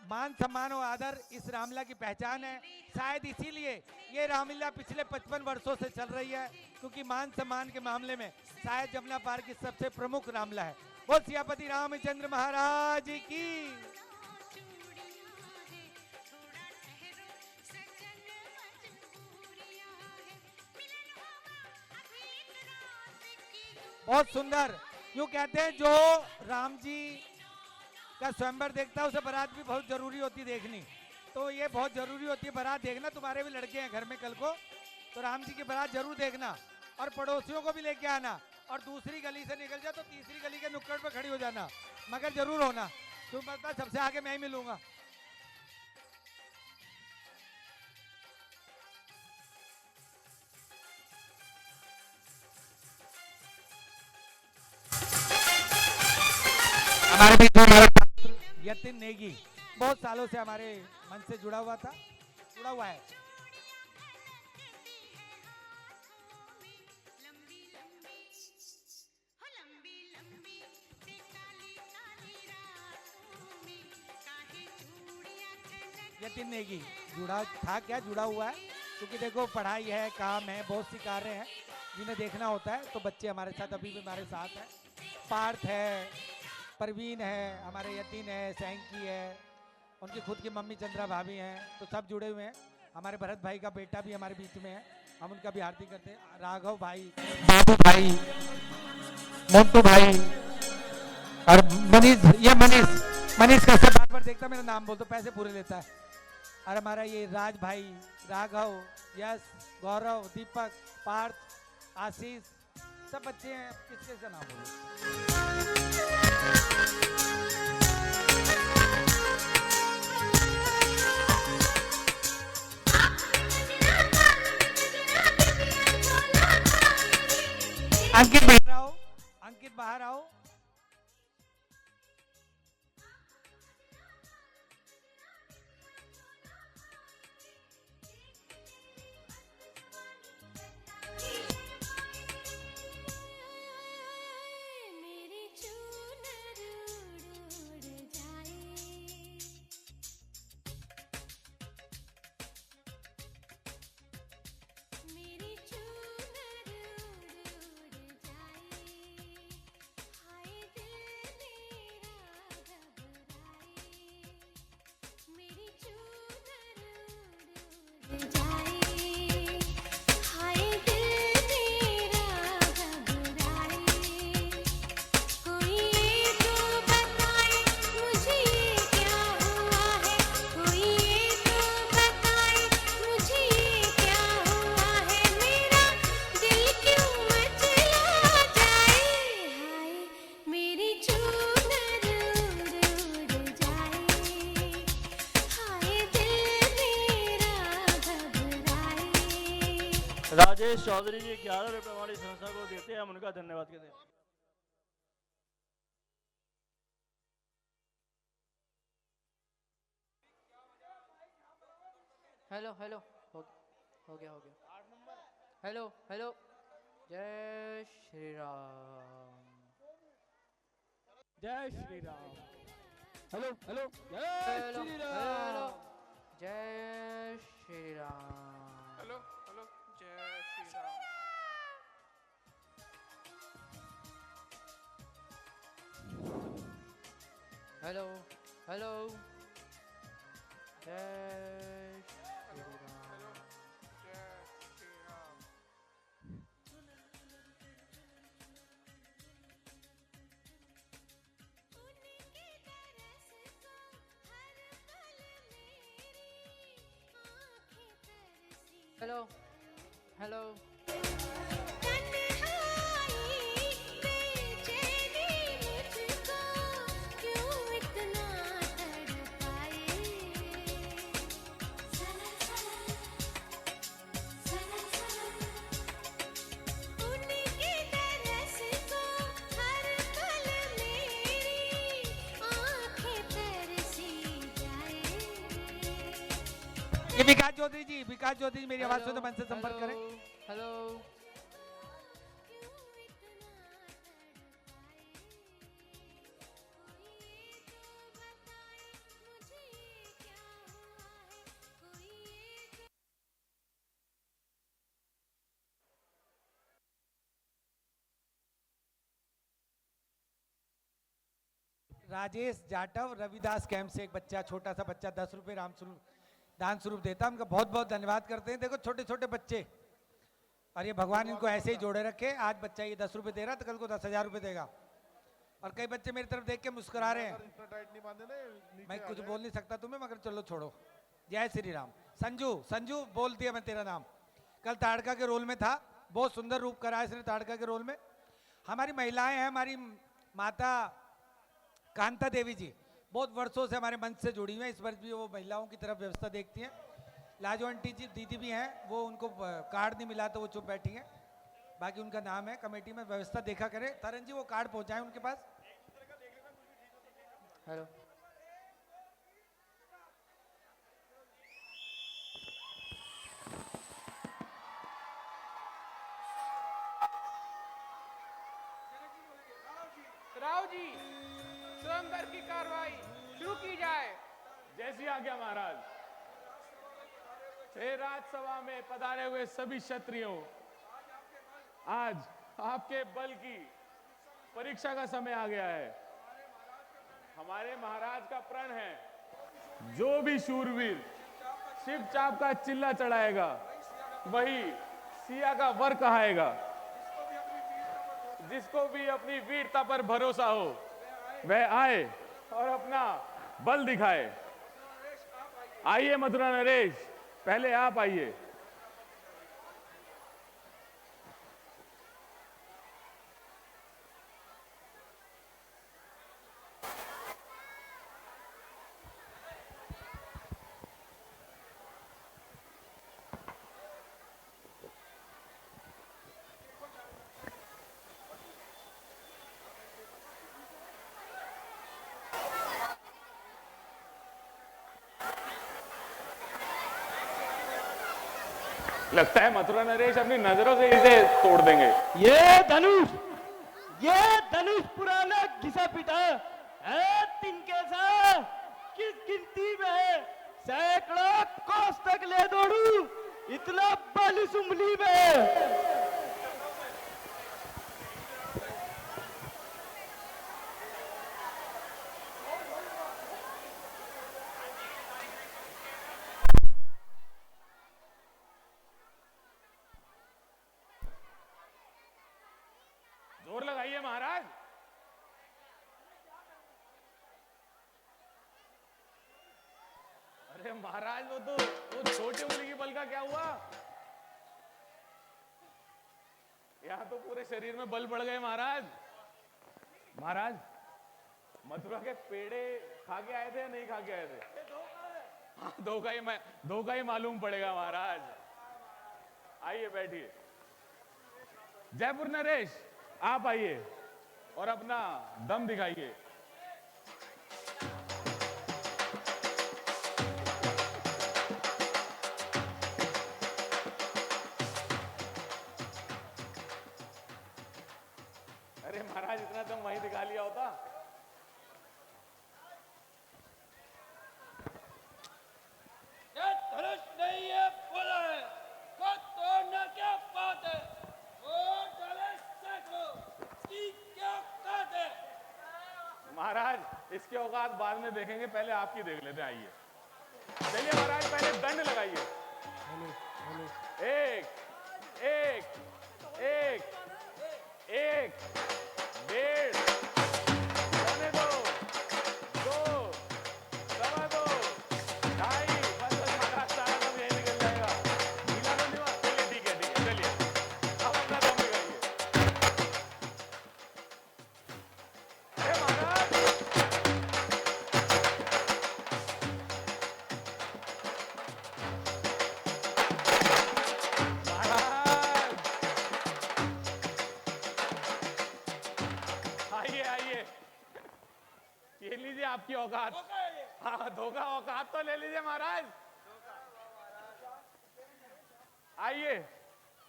मान सम्मान और आदर इस रामलीला की पहचान है। शायद इसीलिए ये रामलीला पिछले 55 वर्षों से चल रही है, क्योंकि मान सम्मान के मामले में शायद जमुना पार की सबसे प्रमुख रामलीला है। बोल सियापति रामचंद्र महाराज की। बहुत सुंदर। यूँ कहते हैं जो राम जी का स्वयंवर देखता है उसे बारात भी बहुत जरूरी होती है देखनी। तो ये बहुत जरूरी होती है बारात देखना। तुम्हारे भी लड़के हैं घर में कल को, तो राम जी की बारात जरूर देखना और पड़ोसियों को भी लेके आना। और दूसरी गली से निकल जाए तो तीसरी गली के नुक्कड़ पर खड़ी हो जाना, मगर जरूर होना। तुम पता सबसे आगे मैं ही मिलूंगा। हमारे बीच में हमारा छात्र यतिन नेगी बहुत सालों से हमारे मन से जुड़ा हुआ है। यतिन नेगी जुड़ा हुआ है, क्योंकि देखो पढ़ाई है, काम है, बहुत सी कार्य हैं जिन्हें देखना होता है। तो बच्चे हमारे साथ अभी भी हमारे साथ हैं। पार्थ है, परवीन है, हमारे यतिन है, सैंकी है, उनकी खुद की मम्मी चंद्रा भाभी हैं, तो सब जुड़े हुए हैं। हमारे भरत भाई का बेटा भी हमारे बीच में है, हम उनका भी हार्दिक करते हैं। राघव भाई, बाबू भाई, मोन्टू भाई और मनीष कैसे बार बार देखता मेरा नाम बोलता, पैसे पूरे लेता है। और हमारा ये राज भाई, राघव, यश, गौरव, दीपक, पार्थ, आशीष, सब बच्चे हैं। किसके से नाम बोलो। अंकित बाहर आओ। राजेश चौधरी जी 11 रुपए वाली संस्था को देते हैं, हम उनका धन्यवाद कहते हैं। हेलो हेलो हो गया हेलो हेलो। जय श्री राम, जय श्री राम। हेलो हेलो, जय हेलो श्री हेलो, राम। जय श्री राम। हेलो हेलो, जय श्री राम। हेलो हेलो, जय श्री राम। जय श्री राम। हेलो हेलो ये विकास चौधरी जी, विकास चौधरी जी मेरी आवाज सुन मंच से संपर्क करें। हेलो राजेश जाटव रविदास कैंप से एक बच्चा, छोटा सा बच्चा 10 रुपए राम स्वरूप दान स्वरूप देता है, उनका बहुत बहुत धन्यवाद करते हैं। देखो छोटे छोटे बच्चे, और ये भगवान इनको ऐसे ही जोड़े रखे। आज बच्चा ये 10 रुपए दे रहा तो कल को 10,000 रुपए देगा। और कई बच्चे मेरी तरफ देख के मुस्कुरा रहे हैं। मैं कुछ बोल नहीं सकता तुम्हें, मगर चलो छोड़ो। जय श्री राम। संजू, संजू बोल दिया मैं तेरा नाम। कल ताड़का के रोल में था, बहुत सुंदर रूप करा है इसने ताड़का के रोल में। हमारी महिलाएं हैं, हमारी माता कांता देवी जी बहुत वर्षों से हमारे मंच से जुड़ी हुई हैं। इस वर्ष भी वो महिलाओं की तरफ व्यवस्था देखती हैं। लाजो आंटी जी दीदी भी हैं, वो उनको कार्ड नहीं मिला तो वो चुप बैठी हैं। बाकी उनका नाम है, कमेटी में व्यवस्था देखा करें। तरन जी वो कार्ड पहुंचाएं उनके पास। हेलो राव जी, स्वयंवर की कार्रवाई शुरू की जाए। जैसी आज्ञा महाराज। हे राजसभा में पधारे हुए सभी क्षत्रियों, आज आपके बल की परीक्षा का समय आ गया है। हमारे महाराज का प्रण है, जो भी शूरवीर शिव चाप का चिल्ला चढ़ाएगा वही सिया का वर कहाएगा। जिसको भी अपनी वीरता पर भरोसा हो वह आए और अपना बल दिखाए। आइए मथुरा नरेश, पहले आप आइए। लगता है मथुरा नरेश अपनी नजरों से इसे तोड़ देंगे। ये धनुष पुराना घिसा पिटा है, तिनके सा किस गिनती में है? सैकड़ों कोस तक ले दौड़ू, इतना बल सुमली में। जोर लगाइए महाराज। अरे महाराज, वो छोटे उंगली की बल का क्या हुआ? यहाँ तो पूरे शरीर में बल बढ़ गए महाराज। महाराज, मथुरा के पेड़े खा के आए थे या नहीं खा के आए थे? हाँ, दो का ही मालूम पड़ेगा महाराज। आइए बैठिए। जयपुर नरेश, आप आइए और अपना दम दिखाइए। अरे महाराज, इतना दम वहीं दिखा लिया होता। ये धनुष नहीं है, बोला है को तोड़ना क्या बात है? वो डाले सैकड़ों, इसकी क्या औकात है? महाराज, इसके औकात बाद में देखेंगे, पहले आपकी देख लेते हैं। आइए चलिए महाराज, पहले दंड लगाइए। एक एक एक एक, डेढ़, पौने दो, सवा दो, ढाई, बस महाराज सारा दम यही निकल जाएगा। ढीला तो नहीं हुआ? चलिए ठीक है, आपकी औकात। हाँ धोखा, औकात तो ले लीजिए महाराज। आइए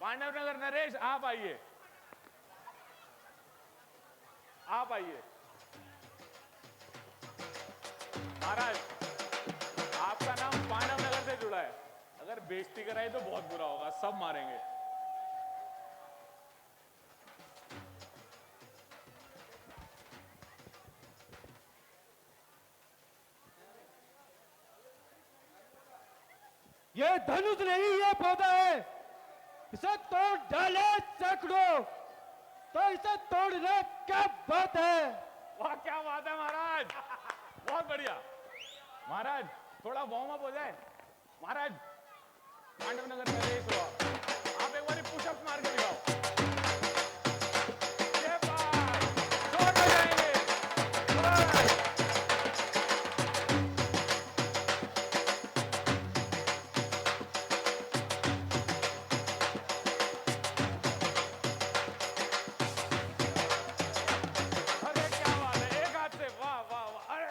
पांडव नगर नरेश, आप आइए, आप आइए। महाराज आपका नाम पांडव नगर से जुड़ा है, अगर बेइज्जती कराई तो बहुत बुरा होगा, सब मारेंगे। ये धनुष नहीं, ये पौधा है, इसे तोड़ डाले सैकड़ों, तो इसे तोड़ने क्या बात है। वाह क्या बात है महाराज, बहुत बढ़िया। महाराज थोड़ा वार्म अप हो जाए। महाराज पांडव नगर में रेस हुआ, आप एक बार पुशअप मार के दिखाओ। ये बात जोर में जाएंगे। अरे क्या बात है, एक हाथ से, वाह वाह वाह। अरे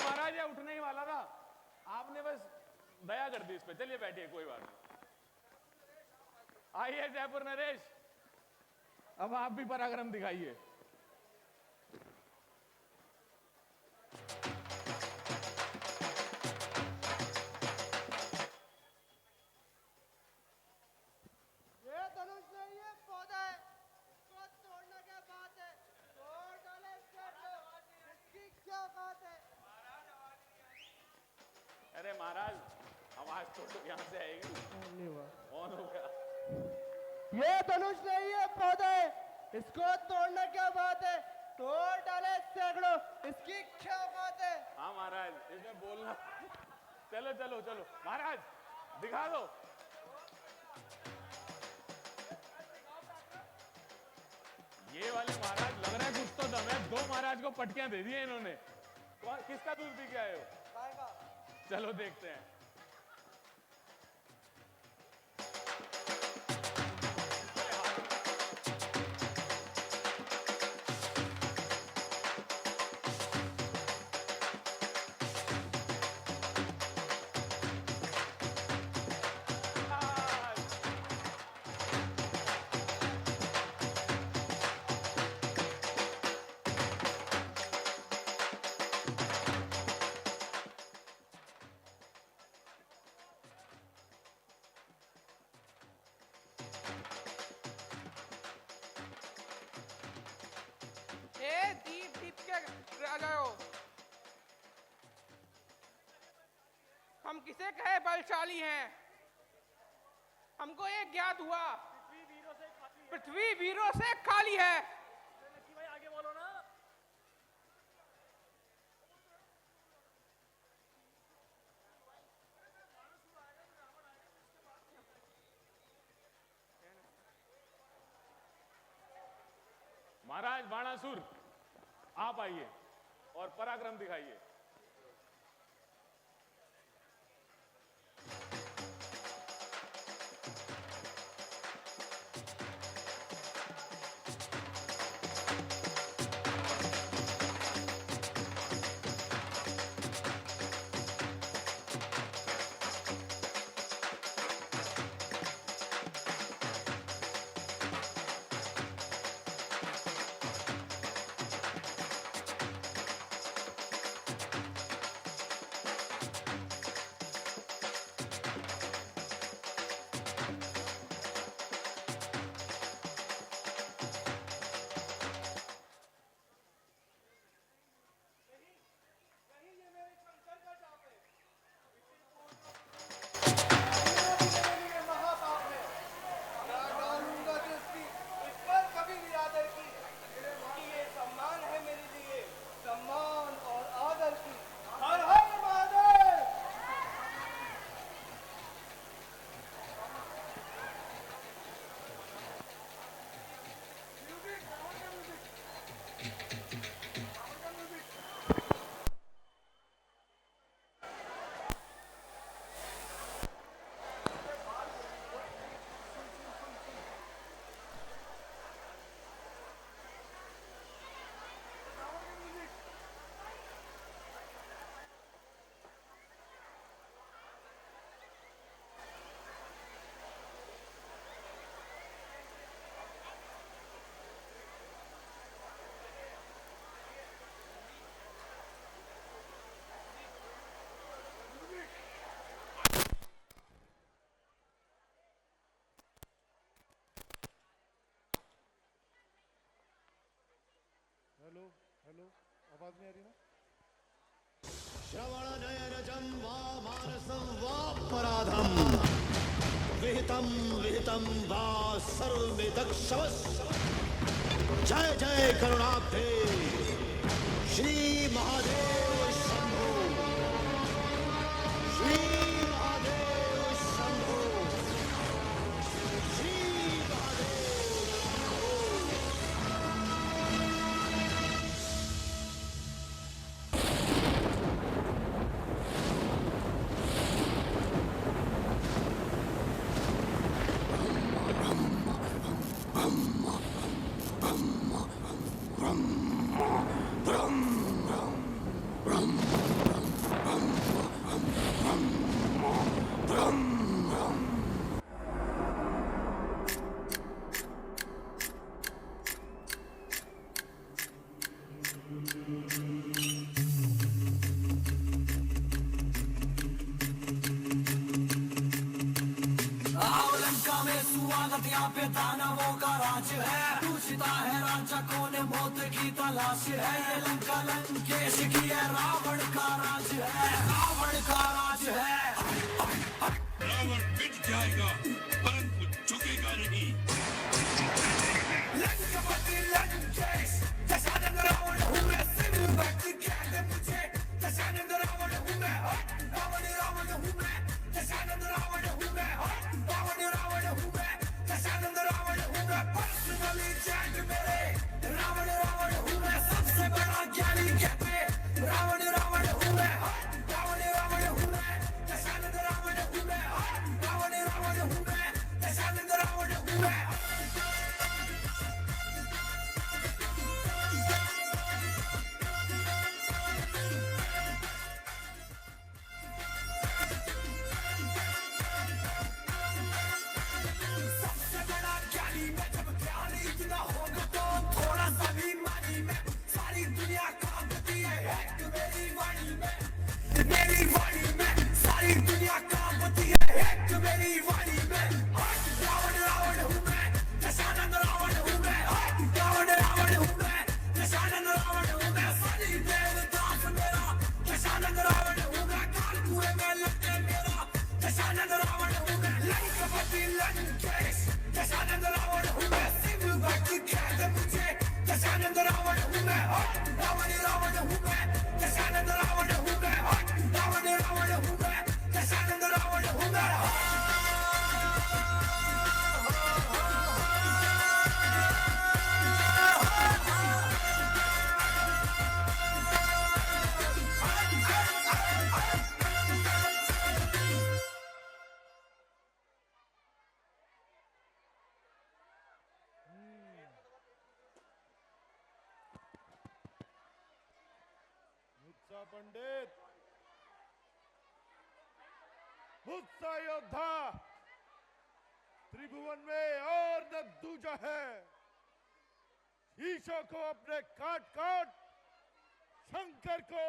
महाराज ये उठने ही वाला था, आपने बस दया कर दी इस पे। चलिए बैठिए, कोई बात नहीं। आइए जयपुर नरेश, अब आप भी पराक्रम दिखाइए। ये धनुष नहीं, ये पौधा है, इसको तोड़ने के बाद है, तोड़ डाले सैकड़ों, इसकी क्या बात है। अरे महाराज आवाज तो यहाँ से आएगी, ऑन हो गया। ये धनुष नहीं, ये पौधा है, इसको तोड़ने के बाद है, तोड़ डाले सैकड़ों, इसकी क्या बात है। हाँ महाराज इसमें बोलना। चलो चलो चलो महाराज दिखा दो। ये वाले महाराज लग रहा है कुछ तो दम है, दो महाराज को पटकियां दे दी इन्होंने। किसका दूध पी के आए हो? चलो देखते हैं। दीप दीप के राजाओं, हम किसे कहे बलशाली हैं, हमको ये ज्ञात हुआ पृथ्वी वीरों से खाली है। आगे बोलो ना। महाराज बाणासुर आप आइए और पराक्रम दिखाइए। हेलो, आवाज नहीं आ रही ना? श्रवणनयनजं वा मानसं वापराधं विहितं विहितं वा सर्वमिदक्षवस् जय जय करुणाब्धे श्री महादेव शंभो श्री महादेव शंभो श्री महादेव शंभो। स्वागत यहाँ पे दानवों का राज है, पूछता है राजा कौन मौत की तलाश है। ये लंका लंकेश की है, रावण का राज है, रावण का राज है। रावण मिट जाएगा परंतु झुकेगा नहीं। लंकापति लंकेश दशानंद रावण हूँ मैं, सिर वक्त कहते मुझे दशानंद रावण हूँ मैं, रावण रावण हूँ मैं, दशानंद रावण हूँ मैं, रावण रावण हूँ मैं, दशानंद रावण हूँ मैं। पर्सनली जैंग मेरे रावण रावण हूँ मैं, सबसे बड़ा ज्ञानी कहते रावण रावण हूँ मैं, रावण रावण हूँ मैं, दशानंद रावण हूँ मैं, रावण रावण हूँ मैं, दशानंद रावण हूँ मैं। सबसे बड़ा ज्ञानी मैं, जब ज्ञान इतना होगा तो थोड़ा सा भी मानी मैं, सारी दुनिया कांपती है एक मेरी वाणी में, मेरी वाणी में सारी दुनिया कांपती है एक मेरी वाणी में। रावण रावण हूँ मैं, दशानंद रावण हूँ मैं, रावण रावण हूँ मैं, दशानंद रावण हूँ मैं। सनी देवदास मेरा दशानंद रावण हूँ मैं, काल कुएं में लगे मेरा दशानंद रावण हूँ मैं। लंकापति लंकेश दशानंद रावण हूँ मैं, शिव भक्त कहते मुझे दशानंद रावण हूँ मैं, रावण रावण हूँ मैं, दशानंद रावण हूँ मैं, रावण रावण हूँ मैं, दशानंद रावण हूँ मैं। मुत्सा पंडित, मुत्सा योद्धा त्रिभुवन में और न दूजा है। ईशो को अपने काट काट शंकर को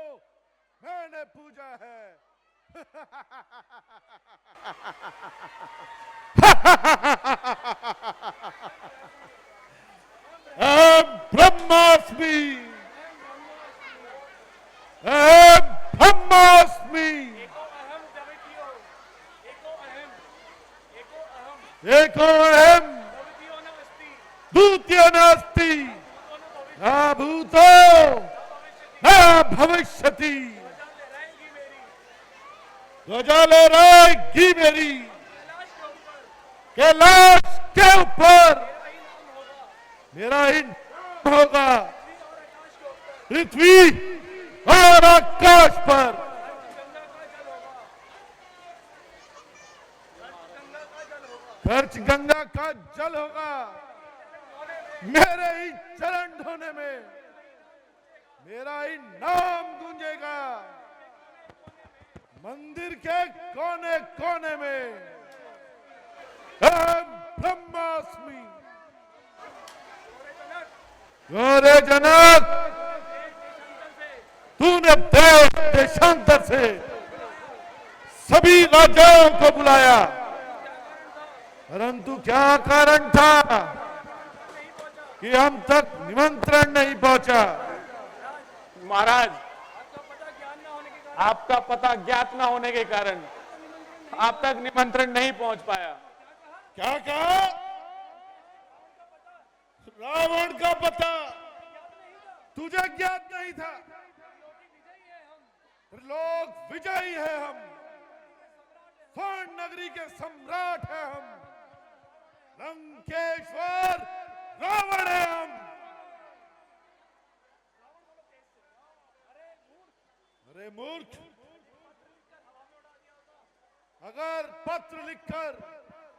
मैंने पूजा है। ब्रह्मास्मि, ब्रह्मास्मि, एको अहम द्वितीयो नास्ति, न भूतो न भविष्यति। ध्वजा लहराएगी मेरी कैलाश के ऊपर, मेरा ही नाम होगा पृथ्वी और आकाश पर। खर्च गंगा का जल होगा मेरे ही चरण धोने में, मेरा ही नाम गूंजेगा मंदिर के कोने कोने में। ब्रह्मास्मि। अरे जनक, तूने देश देशांतर से सभी राजाओं को बुलाया, परंतु क्या कारण था कि हम तक निमंत्रण नहीं पहुंचा। महाराज, आपका पता ज्ञात ना होने के कारण आप तक निमंत्रण नहीं पहुंच पाया। क्या कहा? रावण का पता तुझे ज्ञात नहीं था? लोग विजयी है हम, स्वर्ण नगरी के सम्राट है हम, लंकेश्वर रावण है हम। अरे मूर्ख, अगर पत्र लिखकर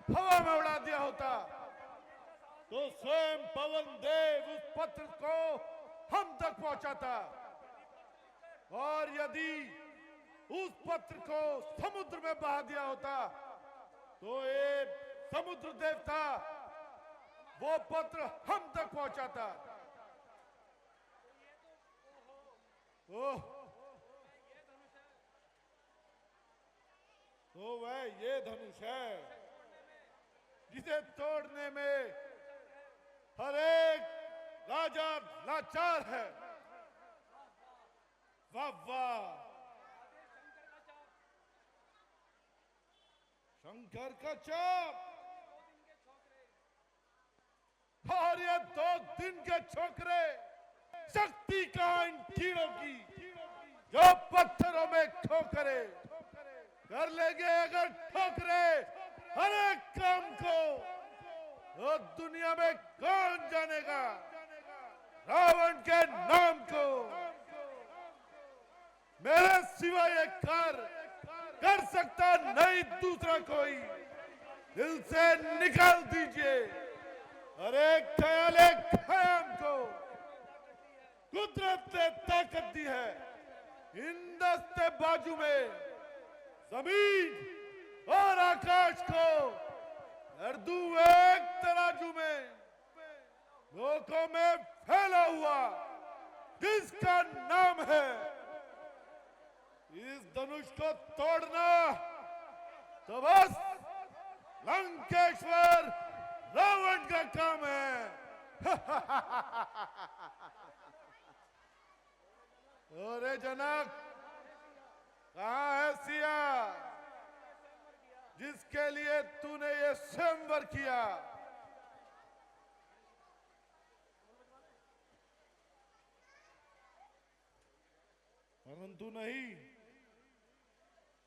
हवा में उड़ा दिया होता तो स्वयं पवन देव उस पत्र को हम तक पहुंचाता, और यदि उस पत्र को समुद्र में बहा दिया होता तो ये समुद्र देवता वो पत्र हम तक पहुंचाता। ओह, तो वह ये धनुष है जिसे तोड़ने में हर एक राजा लाचार है। वाह वाह, शंकर का चाप, और ये 2 दिन के छोकरे, शक्ति का इन कीड़ों की जो पत्थरों में ठोकरे कर लेंगे अगर ठोकरे हर एक काम को, तो दुनिया में कौन जानेगा रावण के नाम को। मेरे सिवा ये कर सकता नहीं दूसरा कोई, दिल से निकाल दीजिए हर एक ख्याल खयाम को। कुदरत ने ताकत दी है इन दस्ते बाजू में, जमीन और आकाश को कर दूं एक तराजू में। लोगों में फैला हुआ जिसका नाम है, इस धनुष को तोड़ना तो बस लंकेश्वर रावण का काम है। अरे जनक, कहाँ है सिया जिसके लिए तूने ये स्वयंवर किया? परंतु नहीं,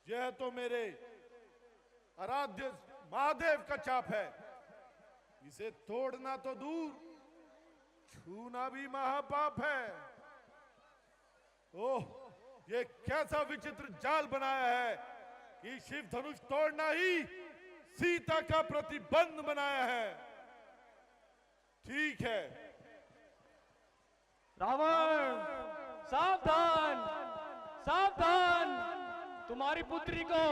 यह तो मेरे आराध्य महादेव का चाप है। इसे तोड़ना तो दूर, छूना भी महापाप है। ओह, ये कैसा विचित्र जाल बनाया है कि शिव धनुष तोड़ना ही सीता का प्रतिबंध बनाया है। ठीक है। रावण, सावधान सावधान, तुम्हारी पुत्री को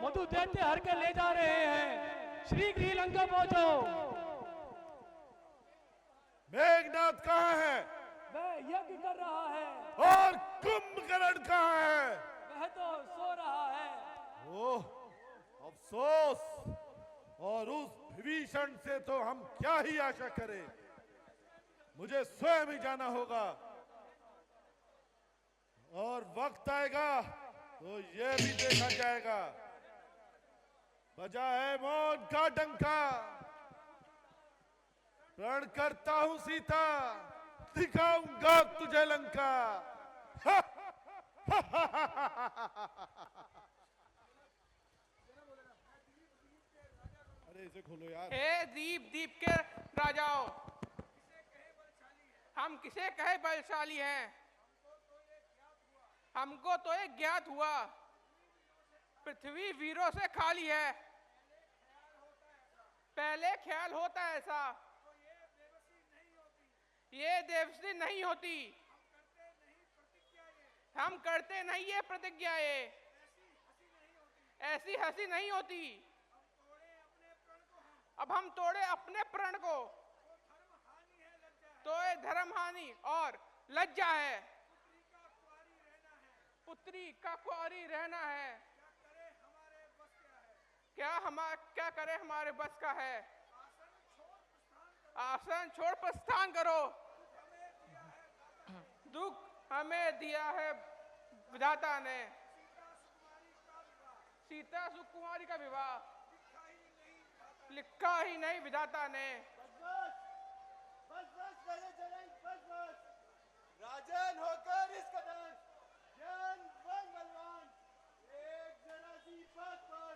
मधु दैत्य हर के ले जा रहे हैं। शीघ्र ही लंका पहुंचो। मेघनाथ कहाँ है? वह यज्ञ कर रहा है। और कुंभकर्ण कहाँ है? वह तो सो रहा है। ओह, अफसोस। और उस विभीषण से तो हम क्या ही आशा करें, मुझे स्वयं ही जाना होगा। और वक्त आएगा तो यह भी देखा जाएगा। बजा है मौन का डंका, प्रण करता हूं सीता, दिखाऊंगा तुझे लंका। अरे इसे खोलो यार। हे दीप दीप के राजाओं, हम किसे कहे बलशाली हैं? हमको तो एक ज्ञात हुआ, पृथ्वी वीरों से खाली है। पहले ख्याल होता ऐसा, ये देवसी नहीं होती। हम करते नहीं ये प्रतिज्ञाएं, ऐसी हंसी नहीं होती। अब हम तोड़े अपने प्रण को, तो ये धर्म हानि और लज्जा है। पुत्री का कुंवारी रहना है, क्या करे हमारे बस का है। आसन छोड़ प्रस्थान करो, दुख हमें दिया है विधाता ने। सीता सुकुमारी का विवाह लिखा ही नहीं विधाता ने। राजन होकर इस कदम ज्ञान बन बलवान, एक जरा सी बात पर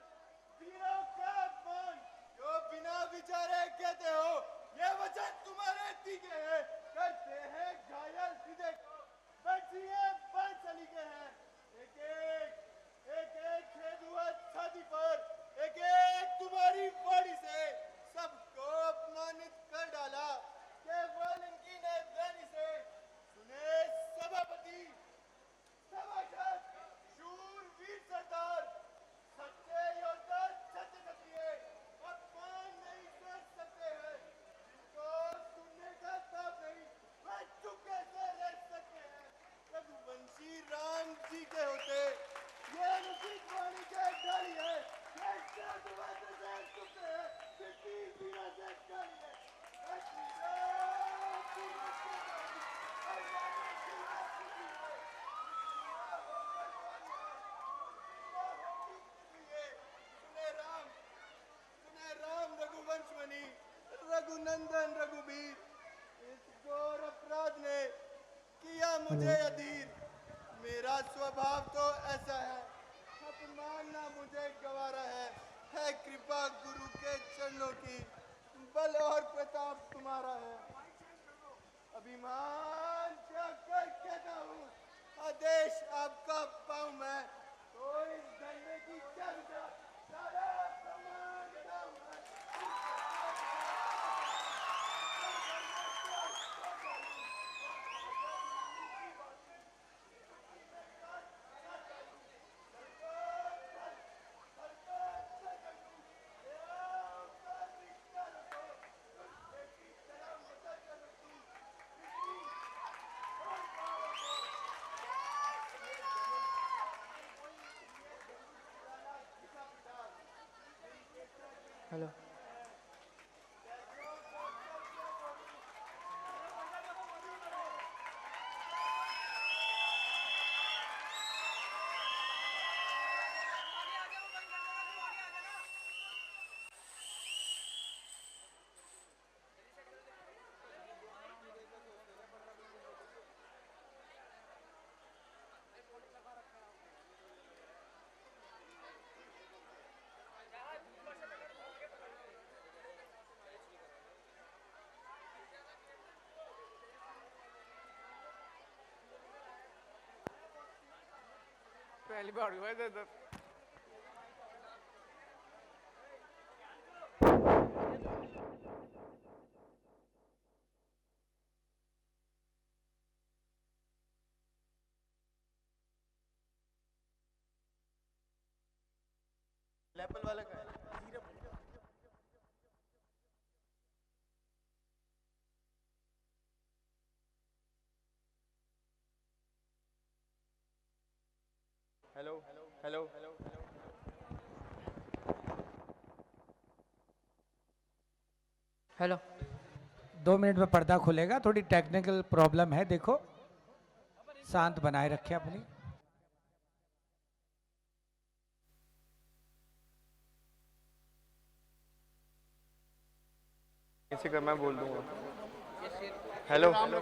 वीरों का अपमान, जो बिना विचारे कहते हो ये वचन तुम्हारे दिखे हैं, करते हैं घायल हृदय को, बैठिए बन चली के हैं। एक खेद हुआ छाती पर, एक तुम्हारी वाणी से सबको अपमानित कर डाला, केवल इनकी नैदानी से। सुने सभापति, सभासद, शूरवीर सरदार, सच्चे योद्धा, सच्चे क्षत्रिय अपमान नहीं कर सकते हैं। जिनको सुनने का ताप नहीं, वह चुपके से रह सकते हैं। रघुवंशी राम जी के होते ये अनुचित वाणी के डाली है, ये साधुवाद से चुपते हैं, किसी बिना से डाली है। सुने राम रघुवंश मणि, रघुनंदन रघुबीर, इस घोर अपराध ने किया मुझे अधीर। मेरा स्वभाव तो ऐसा है, अपमान ना मुझे गवारा है कृपा गुरु के चरणों की, बल और प्रताप तुम्हारा है। अभिमान जाकर कहता हूँ, आदेश आपका पाऊं मैं, तो इस धंधे की क्या विचार, सारा प्रमाण बताऊं मैं। हेलो। पहली बार हुआ है इधर। लेपल वाला का है। Hello hello hello hello. 2 minute में पर्दा खुलेगा, थोड़ी टेक्निकल प्रॉब्लम है, देखो शांत बनाए रखे अपनी। किसी का मैं बोल दूंगा। Hello hello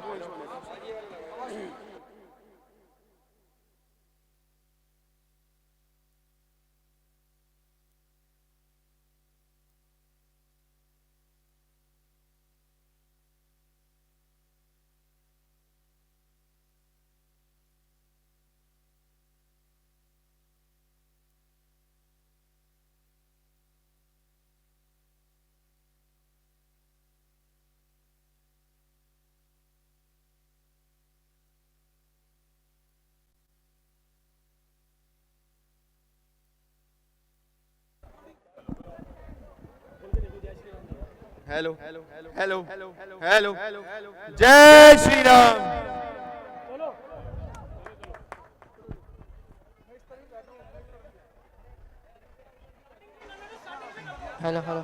hello hello hello hello जय श्री राम। Hello hello.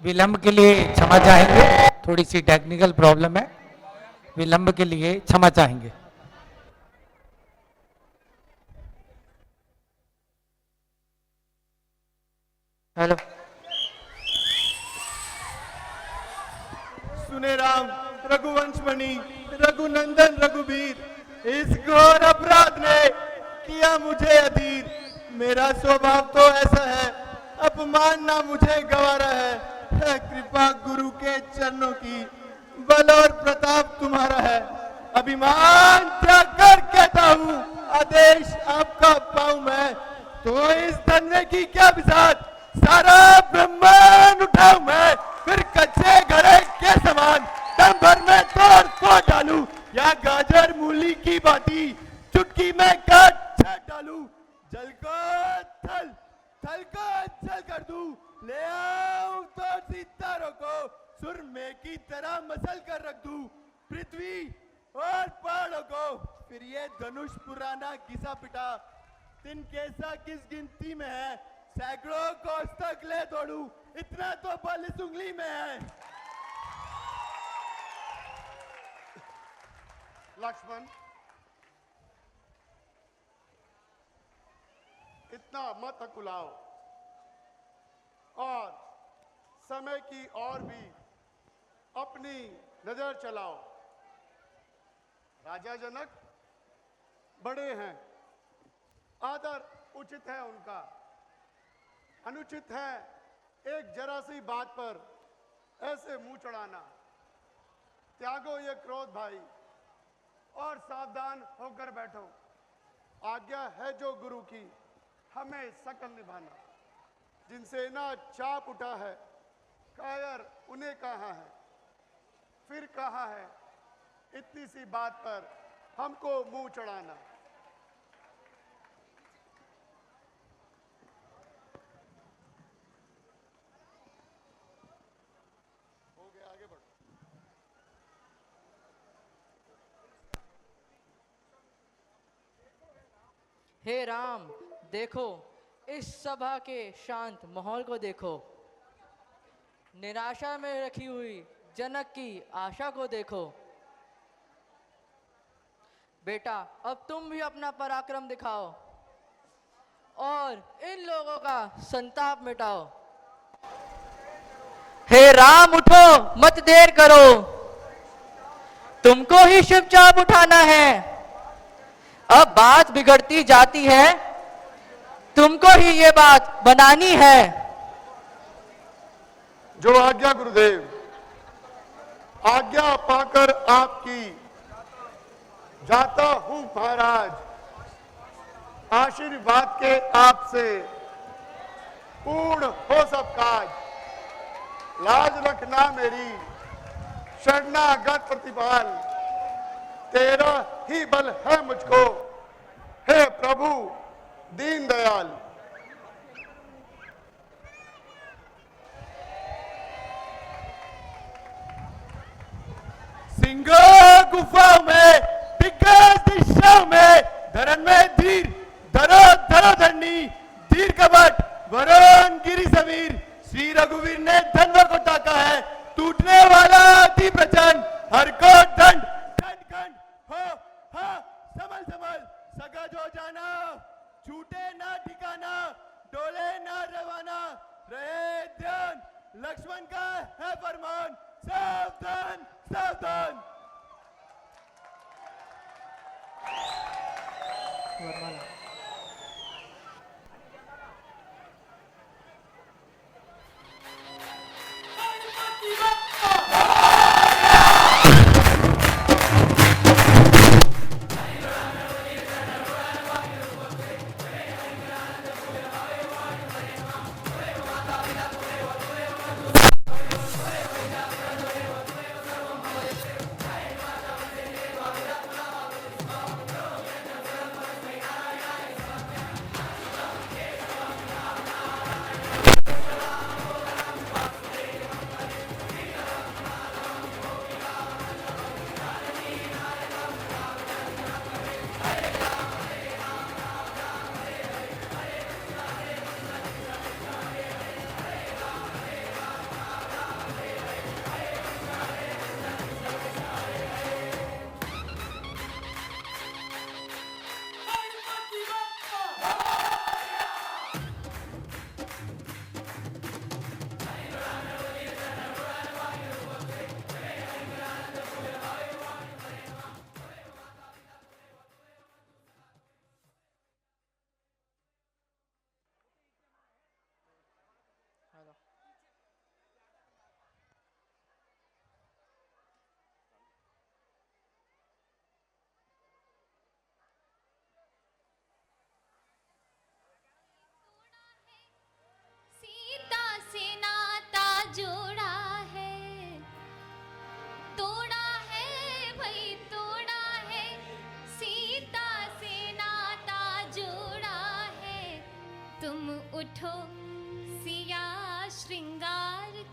विलंब के लिए क्षमा चाहेंगे। थोड़ी सी टेक्निकल प्रॉब्लम है, विलंब के लिए क्षमा चाहेंगे। हेलो। सुने राम रघुवंशमणि रघुनंदन रघुवीर, इस घोर अपराध ने किया मुझे अधीर। मेरा स्वभाव तो ऐसा है, अपमान ना मुझे गवारा है कृपा गुरु के चरणों की, बल और प्रताप तुम्हारा है। अभिमान त्याग कर कहता हूँ, आदेश आपका पाऊं मैं। तो इस धन्य की क्या बिसात, सारा ब्रह्मांड उठाऊं मैं। फिर कच्चे घड़े के समान दम भर में तोड़ को डालूं, या गाजर मूली की बाती चुटकी में काट छाट डालूं। जल को थल, थल को जल कर दूं, ले आऊं तो सितारों को सुरमे की तरह मसल कर रख दूं। पृथ्वी और पहाड़ों को फिर ये धनुष पुराना घिसा पिटा, दिन कैसा किस गिनती में है, सैकड़ों कोस तक ले दौड़ू, इतना तो बल इस उंगली में है। लक्ष्मण, इतना मत अकुलाओ और समय की और भी अपनी नजर चलाओ। राजा जनक बड़े हैं, आदर उचित है उनका, अनुचित है एक जरा सी बात पर ऐसे मुंह चढ़ाना। त्यागो ये क्रोध भाई और सावधान होकर बैठो। आज्ञा है जो गुरु की, हमें सकल निभाना। जिनसे ना चाप उठा है, कायर उन्हें कहा है, फिर कहा है इतनी सी बात पर हमको मुंह चढ़ाना। हो गया, आगे बढ़ो। हे राम, देखो इस सभा के शांत माहौल को देखो, निराशा में रखी हुई जनक की आशा को देखो। बेटा, अब तुम भी अपना पराक्रम दिखाओ और इन लोगों का संताप मिटाओ। हे राम, उठो, मत देर करो, तुमको ही शिव चाप उठाना है। अब बात बिगड़ती जाती है, तुमको ही ये बात बनानी है। जो आज्ञा गुरुदेव, आज्ञा पाकर आपकी जाता हूं महाराज। आशीर्वाद के आपसे पूर्ण हो सब काज। लाज रखना मेरी शरणागत प्रतिपाल, तेरा ही बल है मुझको, हे प्रभु दीन दयाल। सिंगो गुफाओं में, दिग्गज दिशाओं में, धरण में धीर धरो धरो धरनी, धीर कपट वरुण गिरी समीर। श्री रघुवीर ने धनवा को ताका है, टूटने वाला अति प्रचंड, हर को दंड दंड खंड हो। हा संभल संभल सगा जो जाना, छूटे ना ठिकाना, डोले ना रवाना, रहे ध्यान लक्ष्मण का है फरमान। सावधान सावधान।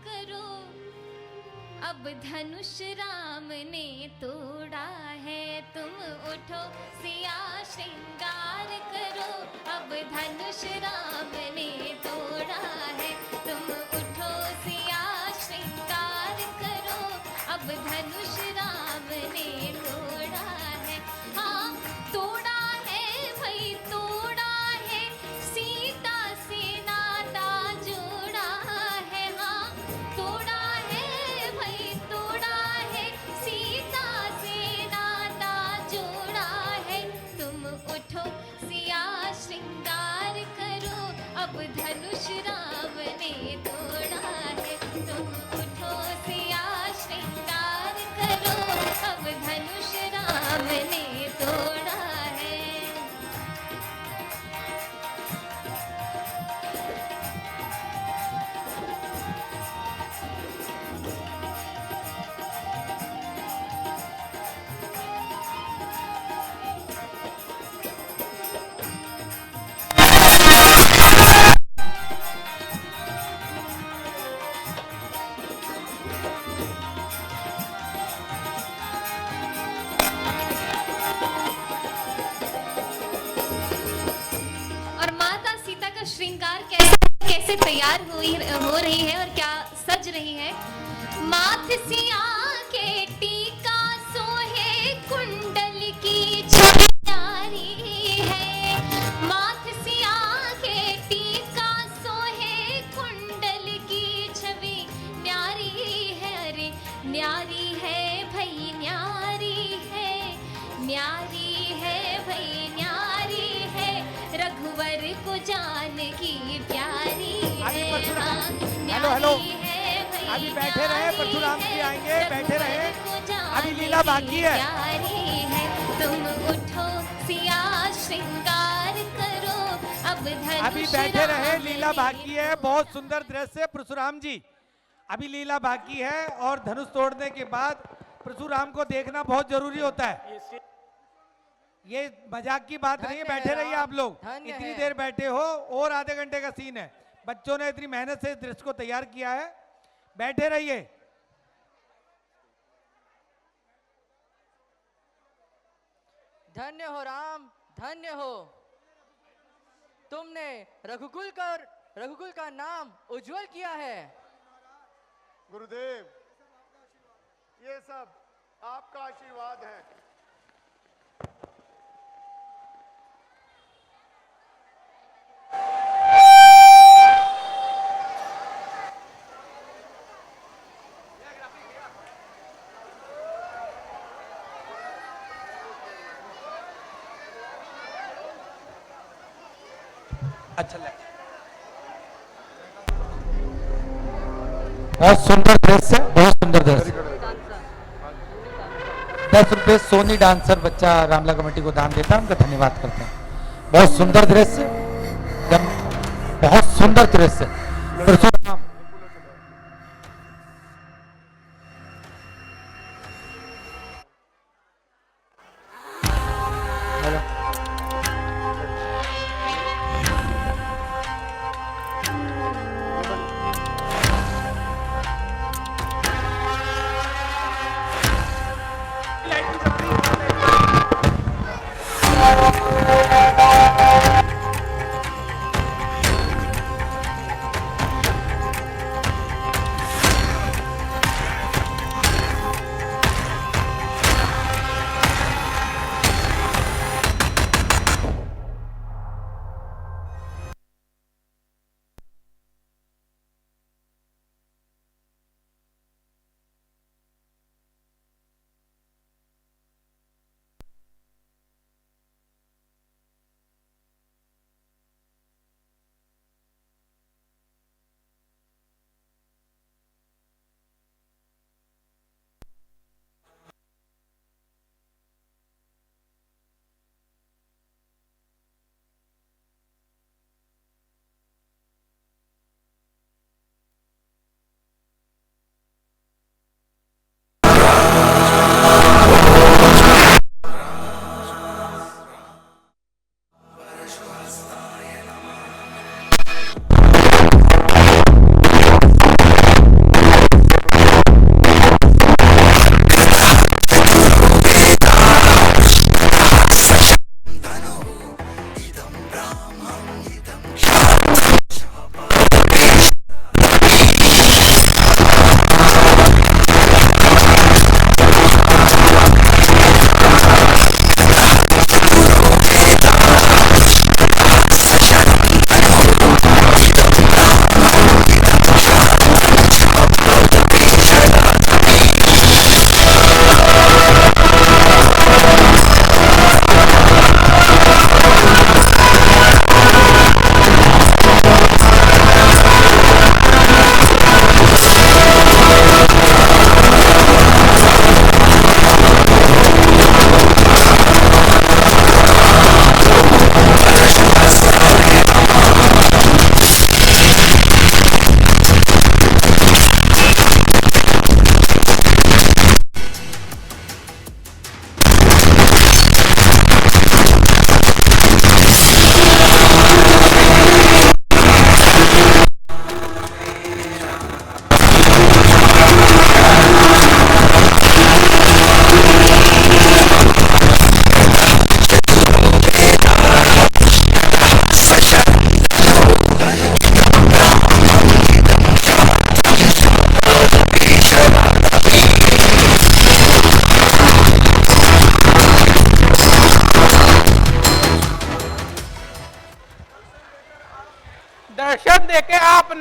करो, अब धनुष राम ने तोड़ा है, तुम उठो सिया श्रृंगार करो, अब धनुष राम ने तोड़ा है, तुम उठो सिया श्रृंगार करो, अब धनुष राम ने तोड़ा है। हाँ तोड़ा है भाई तोड़ा है, सीता से नाता जोड़ा है। हाँ तोड़ा है भाई तोड़ा है, सीता से नाता जोड़ा है, तुम उठो सिया श्रृंगार करो, अब धनुष राम ने तोड़ा है, तुम उठो सिया श्रृंगार करो, अब धनुष राम ने तोड़ा है। और माता सीता का श्रृंगार कैसे तैयार हो रही है और क्या सज रही है। माथ सिया के टीका सोहे कुंडल की छवि न्यारी है, माथ सिया के टीका सोहे कुंडल की छवि न्यारी है। अरे न्यारी है भई न्यारी है, न्यारी है भई न्यारी है, रघुवर को जान की प्यारी है। हेलो हेलो, अभी बैठे रहे, परशुराम जी आएंगे, बैठे रहे, अभी लीला बाकी है। प्यारी है, तुम उठो सिया श्रृंगार करो, अब धनुष अभी बैठे रहे, राम लीला ने बाकी है। बहुत सुंदर दृश्य है परशुराम जी, अभी लीला बाकी है और धनुष तोड़ने के बाद परशुराम को देखना बहुत जरूरी होता है। ये मजाक की बात नहीं है, बैठे रहिए आप लोग, इतनी देर बैठे हो, और आधे घंटे का सीन है। बच्चों ने इतनी मेहनत से इस दृश्य को तैयार किया है, बैठे रहिए। धन्य हो राम, धन्य हो, तुमने रघुकुल का नाम उज्जवल किया है। गुरुदेव, ये सब आपका आशीर्वाद है। अच्छा लगा। बहुत सुंदर दृश्य, बहुत सुंदर दृश्य। 10 रुपये सोनी डांसर बच्चा रामला कमेटी को दान देता है, उनका धन्यवाद करते हैं। बहुत सुंदर दृश्य, बहुत सुंदर दृश्य। परशुराम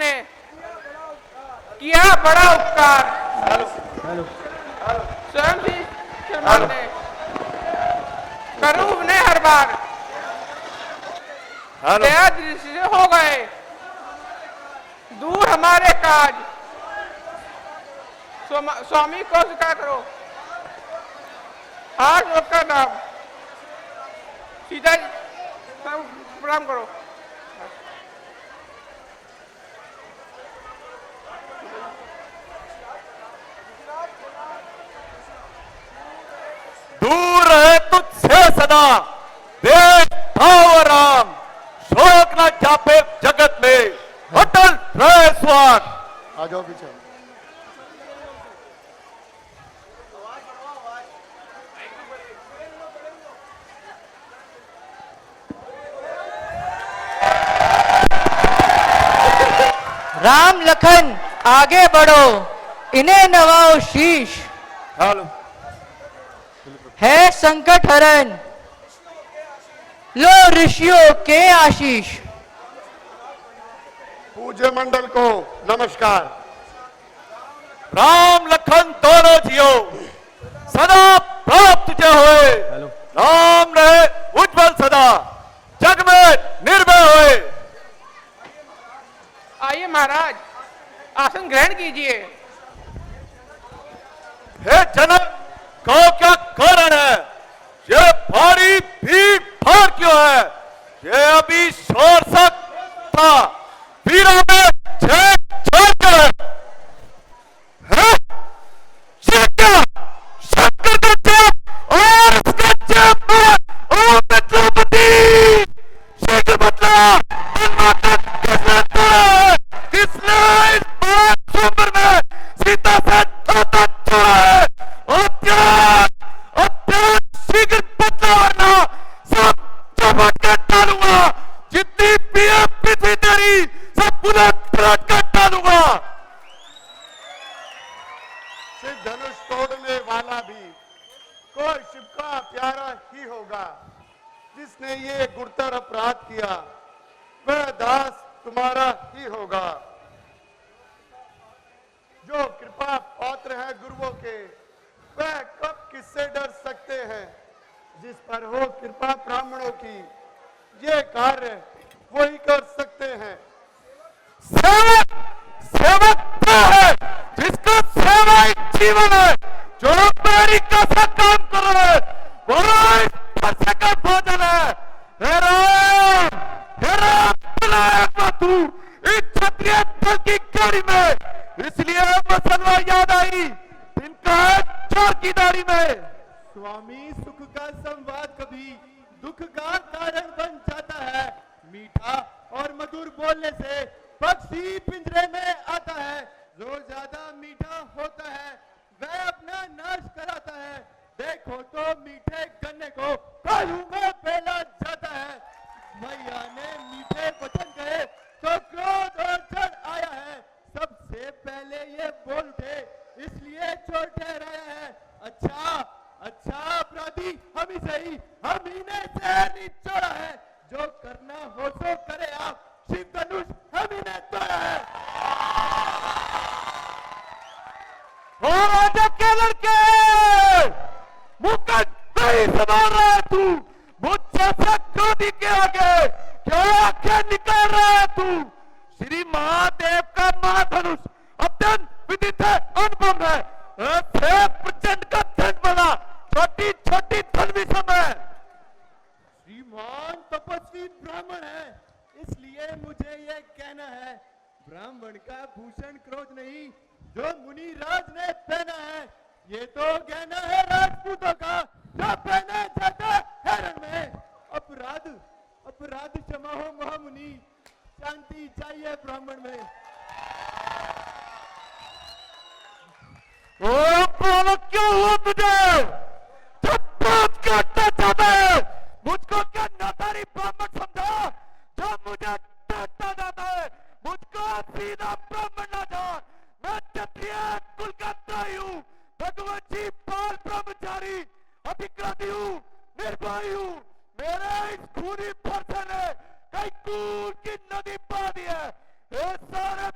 ने किया बड़ा उपकार। स्वयं श्री श्रीमान ने करूब ने हर बार दया दृष्टि से हो गए दूर हमारे काज। स्वामी को स्वीकार करो, हाथ जोड़कर नाम सीधा प्रणाम करो। दूर है तुझसे सदा देश भाव राम, शोक न चापे जगत में अटल रहे स्वान। आ जाओ पीछे। राम लखन आगे बढ़ो, इन्हें नवाओ शीश। हेलो है संकट हरण, लो ऋषियों के आशीष। पूज्य मंडल को नमस्कार। राम लखन दोनों जियो, सदा प्राप्त तुझे होए। राम रहे उज्जवल सदा, जग में निर्भय होए। आइए महाराज, आसन ग्रहण कीजिए। हे जनक, को क्या कारण है? ये भारी भीड़ भाड़ क्यों है? ये अभी शोर सा था, वीरों में छेद छोड़ क्यों है? ये क्या? शंकर का चेप और उसका चेप में ओम द्रौपदी शीघ्र बदला। किसने तोड़ा है? किसने इस बात स्वयंवर में सीता से नाता तोड़ा है? शीघ्र बदला वरना सब चपट कर डालूंगा। जितनी भी है पृथ्वी तेरी सब उलट पलट कर डालूंगा। सिर्फ धनुष तोड़ने वाला भी कोई शिव का प्यारा ही होगा। जिसने ये गुरुतर अपराध किया वह दास तुम्हारा ही होगा। जो कृपा पात्र है गुरुओं के वह कब किससे डर सकते हैं। जिस पर हो कृपा ब्राह्मणों की ये कार्य वही कर सकते हैं। सेवक सेवक वो है जिसका सेवा ही जीवन है। जो मेरी कैसा काम कर रहा है वो इस पैसे का भोजन है। हे राम बुलाया तू इस क्षत्रिय दल की गाड़ी में, इसलिए मसलवा याद आई इनका चोर की दाढ़ी में। स्वामी, सुख का संवाद कभी दुख का कारण बन जाता है। मीठा और मधुर बोलने से पक्षी पिंजरे में आता है। जो ज्यादा मीठा होता है वह अपना नाश कराता है। देखो तो मीठे गन्ने को कालू में फैला जाता है। मैया ने मीठे वचन कहे तो क्रोध और चढ़ आया है। सबसे पहले ये बोल उठे इसलिए चोर ठहराया है। अच्छा अपराधी हम ही सही, हम ही ने शहर छोड़ा है। जो करना हो सो करे आप, शिव धनुष हम ही ने तोड़ा है। राजा के लड़के मुकट नहीं संभाल रहा है तू। मुझसे से क्रोधी के आगे क्या आंखें निकाल रहा है तू। श्री महादेव का महाधनुष अत्यंत विदित है, अनुभव है। प्रचंड का धन बना छोटी छोटी धन भी समय। श्रीमान तपस्वी ब्राह्मण है, इसलिए मुझे ये कहना है। ब्राह्मण का भूषण क्रोध नहीं जो मुनि राज ने पहना है। ये तो गहना है राजपूतों का जो पहना जाता है हरण में। अपराध क्षमा हो महामुनि, शांति चाहिए ब्राह्मण में। बोलो क्यों हुआ तुझे? जब बात काटना चाहता है मुझको क्या नादारी ब्राह्मण समझा? जब मुझे डांटना जाता है मुझको सीधा ब्राह्मण ना जान। मैं क्षत्रिय कुल का त्राही हूँ, भगवान जी बाल ब्रह्मचारी, अधिकारी हूँ, निर्भय हूँ। मेरे इस खूनी फरसे ने कई खून की नदी पा दी है। ये सारे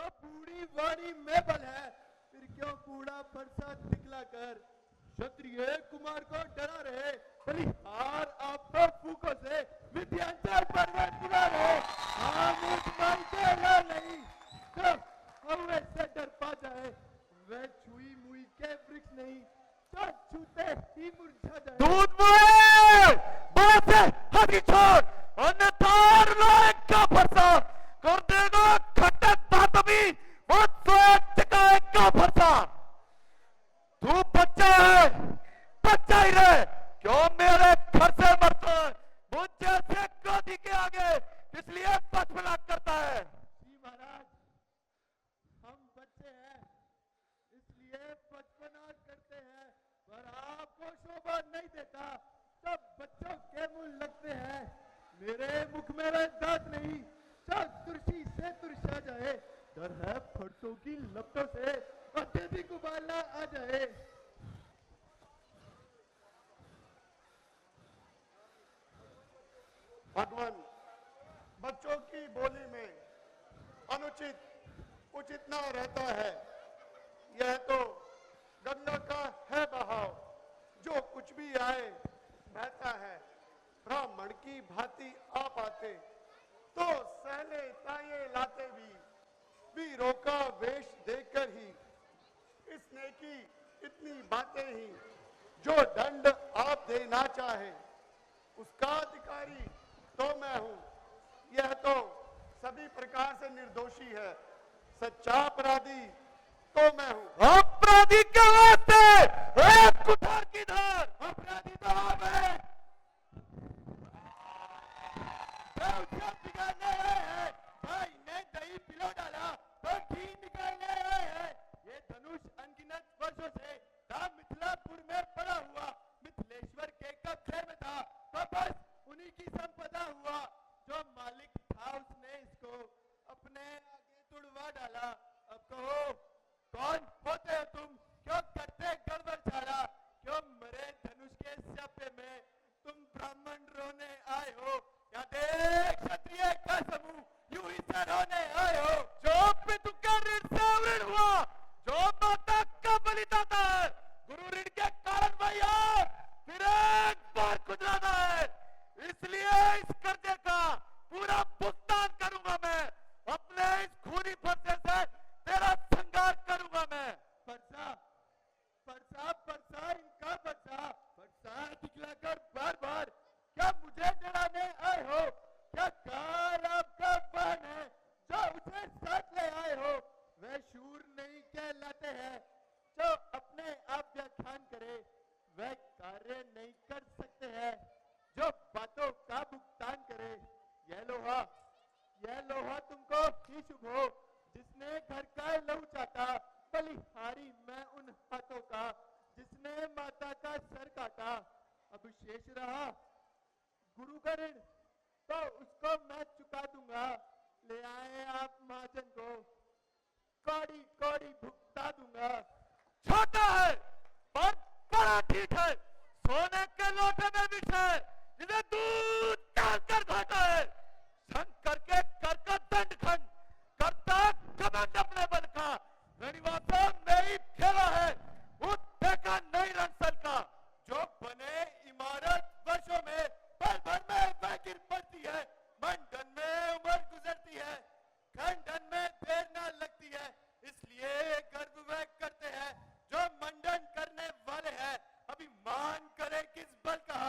जो बूढ़ी वाणी में बल है, फिर क्यों बूढ़ा परसा दिखलाकर क्षत्रिय कुमार को डरा रहे? बलिहार आपको फूकों से विद्यांचल पर्वत बुला रहे। हम उस मन से ला नहीं तो हवे से डर पा जाए। वह छुई मुई के वृक्ष नहीं तो छूते ही मुरझा जाए। दूध मुए बात से हाथी छोड़, अन्यथा लायक का फरसा कर देगा खट्टे दांत भी बहुत सोच चकाए का फरसा। तू बच्चा है, बच्चा ही रहे, क्यों मेरे घर से मरता है? मुझ जैसे क्रोधी के आगे इसलिए बचपना करता है। जी महाराज, हम बच्चे हैं इसलिए बचपना करते हैं, पर आपको शोभा नहीं देता, सब बच्चों के मुंह लगते हैं। मेरे मुख में वह दांत नहीं, सब तुरसी से तुरसा जाए। डर है फरसों की लपटों से अत्यधिक उबाला आ जाए। भगवान, बच्चों की बोली में अनुचित उचित ना रहता है। यह तो गंगा का है बहाव, जो कुछ भी आए बहता है। ब्राह्मण की भांति आप आते तो सहले ताये लाते भी, वीरों का वेश देकर ही। इसने की इतनी बातें ही, जो दंड आप देना चाहे उसका अधिकारी तो मैं हूं। यह तो सभी प्रकार से निर्दोषी है, सच्चा अपराधी तो मैं हूं। अपराधी के वास्ते कुठार की धार, अपराधी तो आप हैं। बिगाड़ने आए हैं, भाई ने दही पिलो डाला तो घी निकालने आए हैं। ये धनुष अनगिनत वर्षों से था मिथिलापुर में पड़ा हुआ, मिथिलेश्वर के कब्जे में था तो बस उन्हीं की संपदा हुआ। जो मालिक था उसने इसको अपने आगे तुड़वा डाला। अब कहो कौन होते हो तुम, क्यों करते गड़बड़ झाड़ा, क्यों मरे धनुष के स्यापे में तुम ब्राह्मण रोने आए हो? या देख क्षत्रिय का समूह यूं ही से रोने आए हो। जो पितु का ऋण से ऋण हुआ, जो माता का बलिदाता है, गुरु ऋण के कारण भैया फिर एक बार गुजराना है। इसलिए इस कर्जे का पूरा भुगतान करूंगा मैं, अपने इस खूनी फरसे से तेरा संहार करूंगा मैं। परसा परसा परसा इनका परसा परसा दिखलाकर बार बार क्या मुझे डराने आए हो? क्या काल आपका बहन है जो उसे साथ ले आए हो? वह शूर नहीं कहलाते हैं जो अपने आप व्याख्यान करे, वह कार्य नहीं कर सकते हैं जो बातों का भुगतान करे। यह लोहा तुमको ही शुभ हो जिसने घर का लहू चाटा। बलिहारी मैं उन हाथों का जिसने माता का सर काटा। अब शेष रहा गुरु का ऋण तो उसको मैं चुका दूंगा। ले आए आप महाजन को, कौड़ी कौड़ी भुगता दूंगा। छोटा है पर बड़ा ठीक है, सोने के लोटे में विष है जिसे दूध डालकर खाता है। शंकर के कर का दंड खंड करता कमंड अपने बल का। रनिवासों नहीं खेला है उठे का नहीं रंसल का। जो बने इमारत वर्षों में पल भर में वह गिर पड़ती है। मंडन में उम्र गुजरती है, खंडन में देर न लगती है। इसलिए गर्व वह करते हैं जो मंडन करने वाले हैं। अभिमान करे किस बल का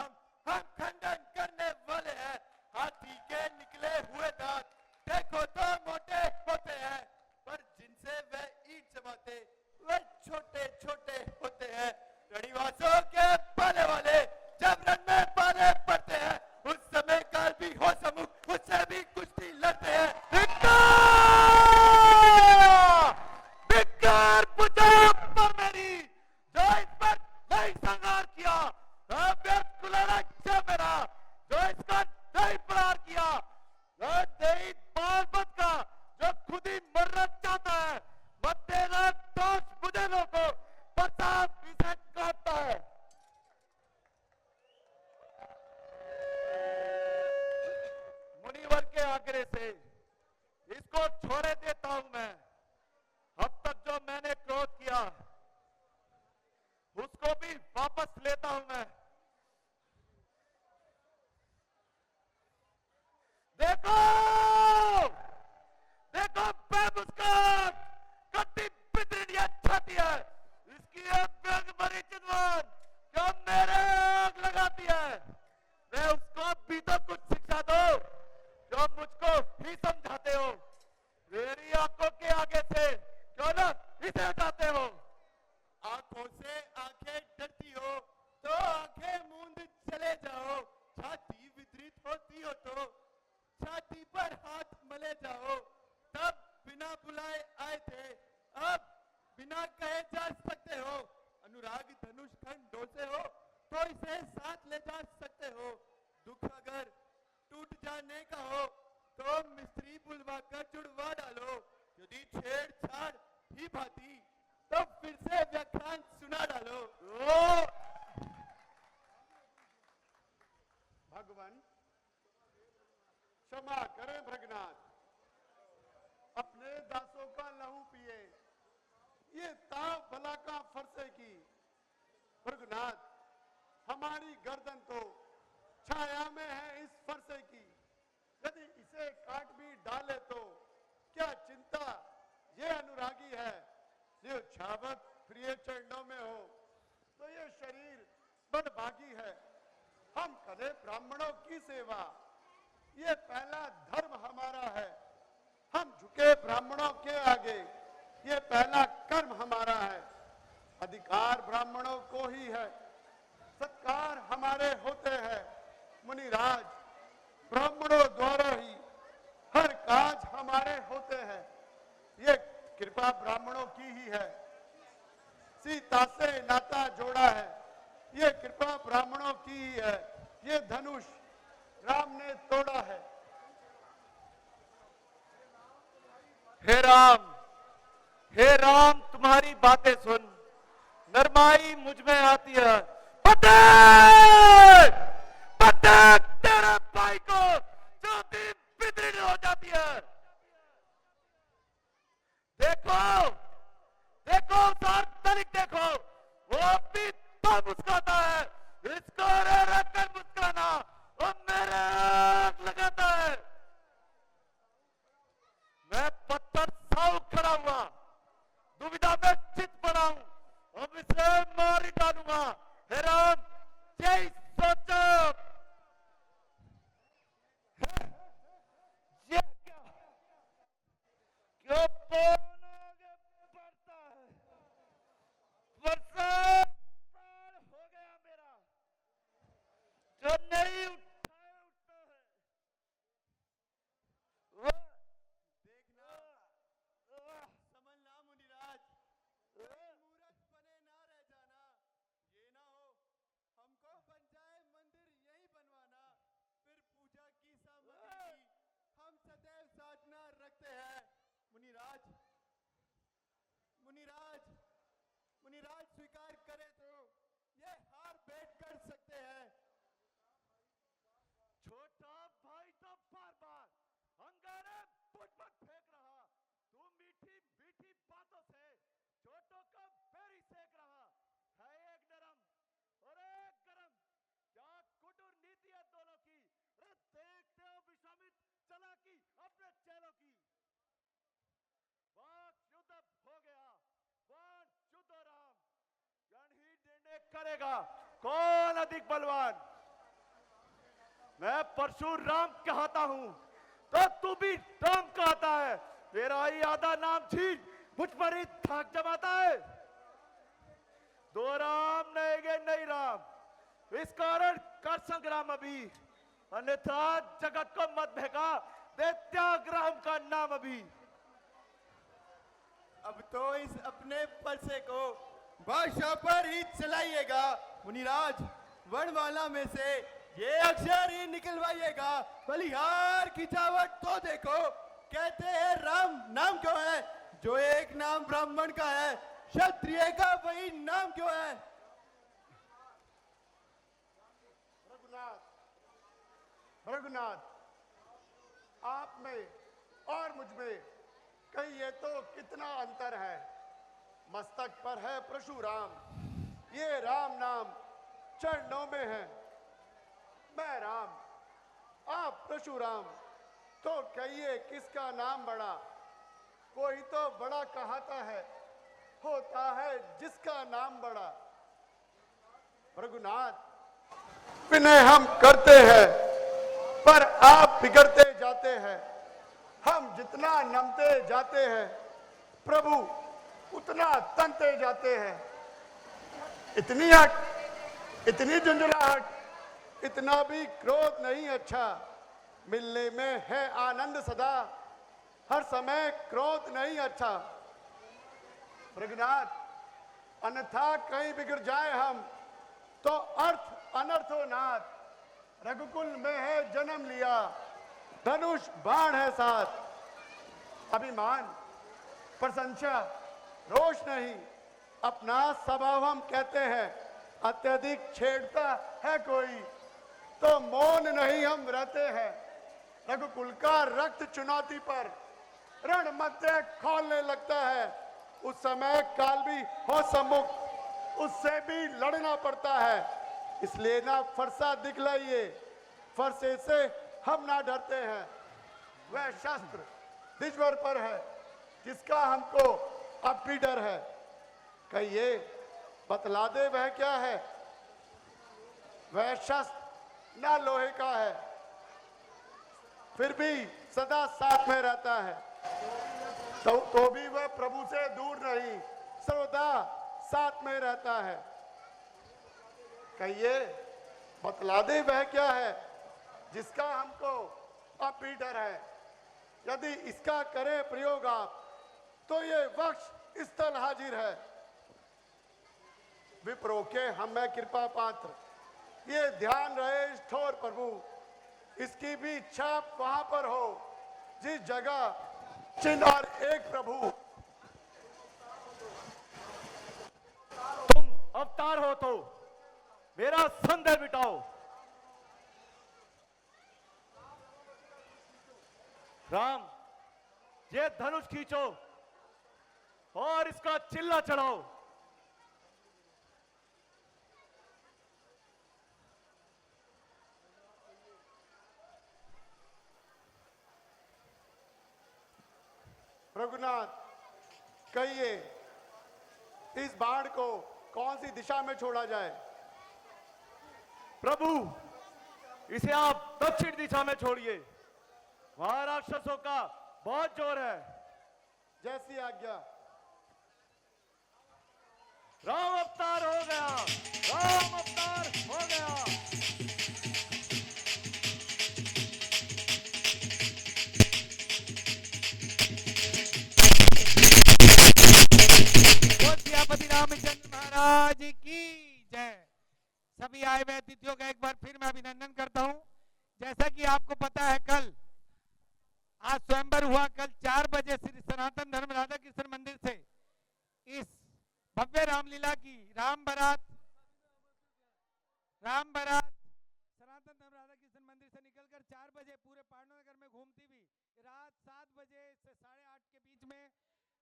हम खंडन करने वाले हैं। हाथी के निकले हुए दांत देखो तो मोटे होते हैं, पर जिनसे वह ईंट जमाते वह छोटे छोटे होते हैं। रनिवासों के पाले वाले जब रण में पाले पड़ते हैं, उस समय काल भी हो सम्मुख उससे भी कुश्ती लड़ते हैं। धिक्कार बुझा पर मेरी, जो इस पर नहीं संहार किया। व्यर्थ कुलारा क्या मेरा, जो इसका नहीं प्रहार किया। नहीं बाल बच का जो खुद ही मरना चाहता है। मत देना दोष मुझे लोगों पता इसे काटता है। मुनिवर के आग्रह से इसको छोड़े देता हूं मैं। भी समझाते हो, मेरी आंखों के आगे से क्यों ना इसे हटाते हो। आंखों से आंखें डरती हो तो आंखें मूंद चले जाओ। छाती वितरित होती हो तो छाती पर हाथ मले जाओ। तब बिना बुलाए आए थे, अब बिना कहे जा सकते हो। अनुराग धनुष खंडों से हो तो इसे साथ ले जा सकते हो। दुख अगर टूट जाने का हो तो मिस्त्री बुलवा कर जुड़वा डालो। यदि छेड़छाड़ ही भाती तो फिर से व्याख्यान सुना डालो। भगवान क्षमा करें भृगनाथ, अपने दासों का लहू पिए, ये ताव भला का फरसे की। भृगनाथ, हमारी गर्दन तो छाया में है इस फरसे की, यदि इसे काट भी डाले तो क्या चिंता, ये अनुरागी है। जो छावत प्रिय चरणों में हो तो ये शरीर बड़भागी है। हम करें ब्राह्मणों की सेवा, ये पहला धर्म हमारा है। हम झुके ब्राह्मणों के आगे, ये पहला कर्म हमारा है। अधिकार ब्राह्मणों को ही है, सत्कार हमारे होते हैं। मुनिराज, ब्राह्मणों द्वारा ही हर काज हमारे होते हैं। ये कृपा ब्राह्मणों की ही है। सीता से नाता जोड़ा है, ये कृपा ब्राह्मणों की ही है। ये धनुष राम ने तोड़ा है। हे राम, तुम्हारी बातें सुन नरमाई मुझ में आती है। पटक पटक तेरे भाई को जो दिन बिदरी हो जाती है। देखो देखो सार्वजनिक देखो, वो भी तो मुस्कुराता है। इसको रे रखकर मुस्कुराना वो मेरे आग लगाता है। मैं पत्थर साव खड़ा हुआ, दुविधा में चित पड़ा हूं, अब इसे मार ही डालूंगा। हे राम, जय सोचो। ये क्या क्यों कौन आगे बढ़ता है? वर्षा हो गया मेरा, जो नहीं उठता है। देखना समझना मुनिराज, मूर्ख बने ना रह जाना। ये ना हो हमको बन जाए मंदिर यही बनवाना, फिर पूजा की सामग्री हम सदैव साथ ना रखते हैं। मुनिराज मुनिराज मुनिराज स्वीकार करे तो ये हार भेंट कर सकते हैं। छोटा भाई तो बार बार अंगारे मुझ पर फेंक रहा। तू मीठी मीठी बातों से छोटों को बेरी सेक रहा है। एक नरम और एक गरम, क्या कुटुर नीति है दोनों की। अरे देखते हो विश्वामित्र चालाकी अपने चेलों की। वाक युद्ध हो गया, वाण युद्ध राम, जन ही निर्णय करेगा कौन अधिक बलवान। मैं परशुराम कहता हूं तो तू भी राम कहता है। तेरा ही आधा नाम छीन मुझ पर ही थाक जमाता है। दो राम नहीं राम, इस कारण कर संग्राम अभी, अन्यथा जगत को मत भेगा दे त्याग्राम का नाम अभी। अब तो इस अपने परसे को भाषा पर ही चलाइएगा। मुनिराज, वर्णमाला में से ये अक्षर ही निकलवाइएगा। बलिहार खिंचावट तो देखो, कहते हैं राम नाम क्यों है जो एक नाम ब्राह्मण का है, क्षत्रिय का वही नाम क्यों है। रघुनाथ, आप में और मुझ में कहिए तो कितना अंतर है। मस्तक पर है परशुराम, ये राम नाम चरणों में है। मैं राम, आप परशुराम, तो कहिए किसका नाम बड़ा। कोई तो बड़ा कहता है, होता है जिसका नाम बड़ा। रघुनाथ, विनय हम करते हैं पर आप बिगड़ते जाते हैं। हम जितना नमते जाते हैं प्रभु उतना तनते जाते हैं। इतनी हट, इतनी झुंझुलाहट, इतना भी क्रोध नहीं अच्छा। मिलने में है आनंद सदा, हर समय क्रोध नहीं अच्छा। प्रज्ञात, अन्यथा कहीं बिगड़ जाए हम तो अर्थ अनर्थ हो नाथ। रघुकुल में है जन्म लिया, धनुष बाण है साथ। अभिमान, प्रशंसा, रोष नहीं, अपना स्वभाव हम कहते हैं। अत्यधिक छेड़ता है कोई तो मौन नहीं हम रहते हैं। रघुकुल का रक्त चुनौती पर रण मध्य खोलने लगता है। उस समय काल भी हो सम्मुख, उससे भी लड़ना पड़ता है। इसलिए ना फरसा दिखलाइए, फरसे से हम ना डरते हैं। वह शस्त्र दिजवर पर है जिसका हमको अब भी डर है। कहिए बतला दे वह क्या है। वह शस्त्र ना लोहे का है, फिर भी सदा साथ में रहता है। तो भी वह प्रभु से दूर नहीं, सर्वदा साथ में रहता है। कहिए बतला दे वह क्या है जिसका हमको अब भी डर है। यदि इसका करें प्रयोग आप तो ये वक्ष स्थल हाजिर है। विप्रो के हम में कृपा पात्र, ये ध्यान रहे इस ठोर प्रभु। इसकी भी इच्छा वहां पर हो जिस जगह चिन्ह और एक प्रभु। तुम अवतार हो तो मेरा संदेह मिटाओ। राम, ये धनुष खींचो और इसका चिल्ला चढ़ाओ। रघुनाथ, कहिए इस बाण को कौन सी दिशा में छोड़ा जाए। प्रभु, इसे आप दक्षिण दिशा में छोड़िए, वहां राक्षसों का बहुत जोर है। जैसी आज्ञा। राम अवतार हो गया, राम अवतार हो गया। सियापति रामचंद्र महाराज की जय। सभी आए हुए अतिथियों का एक बार फिर मैं अभिनंदन करता हूं। जैसा कि आपको पता है, कल आज स्वयंवर हुआ। कल 4 बजे श्री सनातन धर्म राधा कृष्ण मंदिर से इस भव्य रामलीला की राम बारात सनातन धर्म राधा कृष्ण मंदिर से निकलकर 4 बजे पूरे पाटना नगर में घूमती हुई रात 7 बजे से 8:30 के बीच में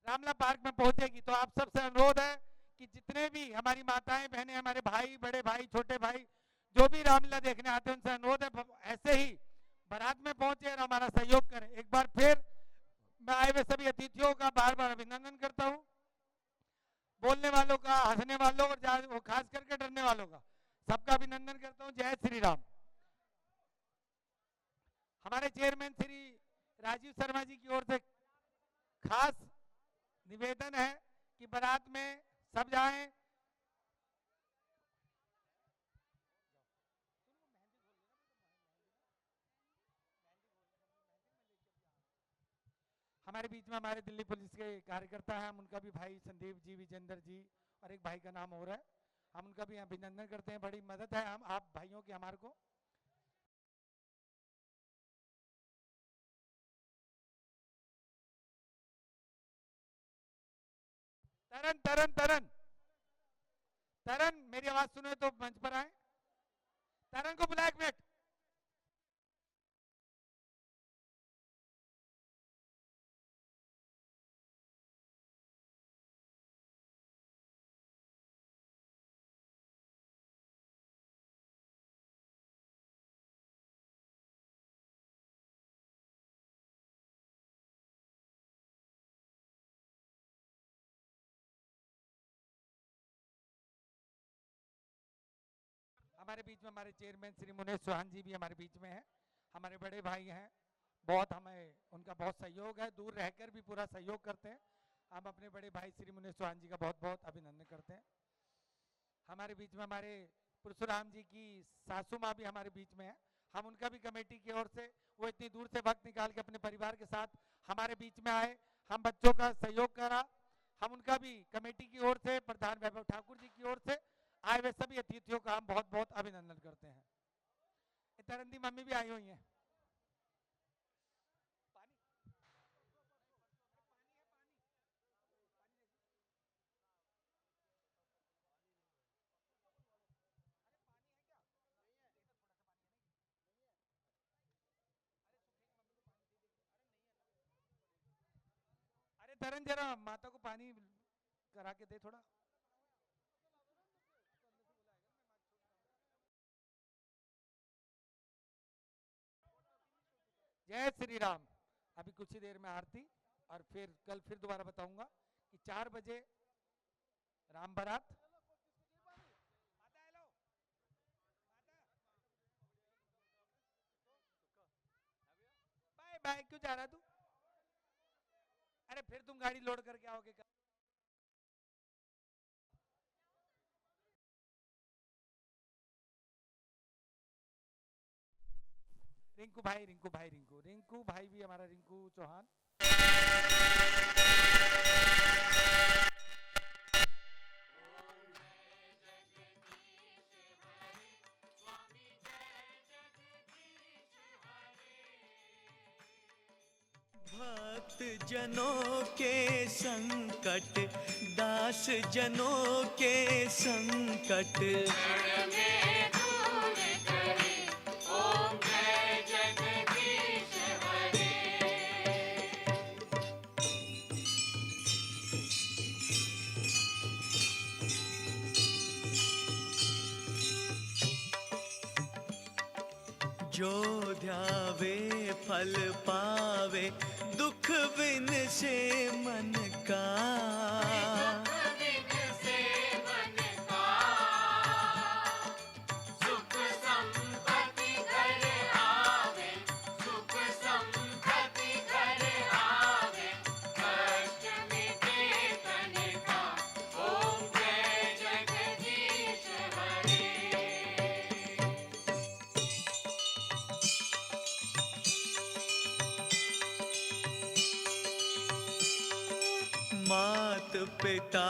रामला पार्क में पहुंचेगी। तो आप सबसे अनुरोध है कि जितने भी हमारी माताएं बहनें, हमारे भाई, बड़े भाई, छोटे भाई, जो भी रामलीला देखने आते हैं, उनसे अनुरोध है ऐसे ही बारात में पहुंचे और हमारा सहयोग करें। एक बार फिर मैं आए हुए सभी अतिथियों का बार बार अभिनंदन करता हूं। बोलने वालों का, हंसने वालों और खास करके डरने वालों का सबका अभिनंदन करता हूं। जय श्री राम। हमारे चेयरमैन श्री राजीव शर्मा जी की ओर से खास निवेदन है कि बारात में सब जाएं। हमारे बीच में हमारे दिल्ली पुलिस के कार्यकर्ता हैं, हम उनका भी भाई संदीप जी, विजेंद्र जी और एक भाई का नाम और है, हम उनका भी अभिनंदन करते हैं। बड़ी मदद है हम आप भाइयों की हमारे को। तरन तरन तरन तरन, मेरी आवाज सुने तो मंच पर आए। तरन को बुलाए एक मिनट। हमारे बीच में हमारे चेयरमैन श्री मुनेश चौहान जी भी हमारे बीच में हैं, हमारे बड़े भाई हैं, बहुत हमें उनका बहुत सहयोग है, दूर रहकर भी पूरा सहयोग करते हैं। हम अपने बड़े भाई श्री मुनीश चौहान जी का बहुत बहुत अभिनंदन करते हैं। हमारे बीच में हमारे परशुराम जी की सासू माँ भी हमारे बीच में है। हम उनका भी कमेटी की ओर से, वो इतनी दूर से वक्त निकाल के अपने परिवार के साथ हमारे बीच में आए, हम बच्चों का सहयोग करा। हम उनका भी कमेटी की ओर से, प्रधान वैभव ठाकुर जी की ओर से आए हुए सभी अतिथियों का हम बहुत बहुत अभिनंदन करते हैं। तरंदी मम्मी भी आई हुई हैं। अरे तरन जरा माता को पानी करा के दे थोड़ा। जय श्री राम। अभी कुछ ही देर में आरती और फिर कल फिर दोबारा बताऊंगा कि 4 बजे राम बारात। बाय बाय, क्यों जा रहा तू? अरे फिर तुम गाड़ी लोड करके आओगे कल। रिंकू भाई भी हमारा, रिंकू चौहान। भक्त जनों के संकट, दास जनों के संकट जो ध्यावे फल पावे, दुख बिन से मन का। सुख संपत्ति घर आवे, सुख संपत्ति घर आवे, कष्ट मिटे तन का। ओम जय जगदीश हरे। मात पिता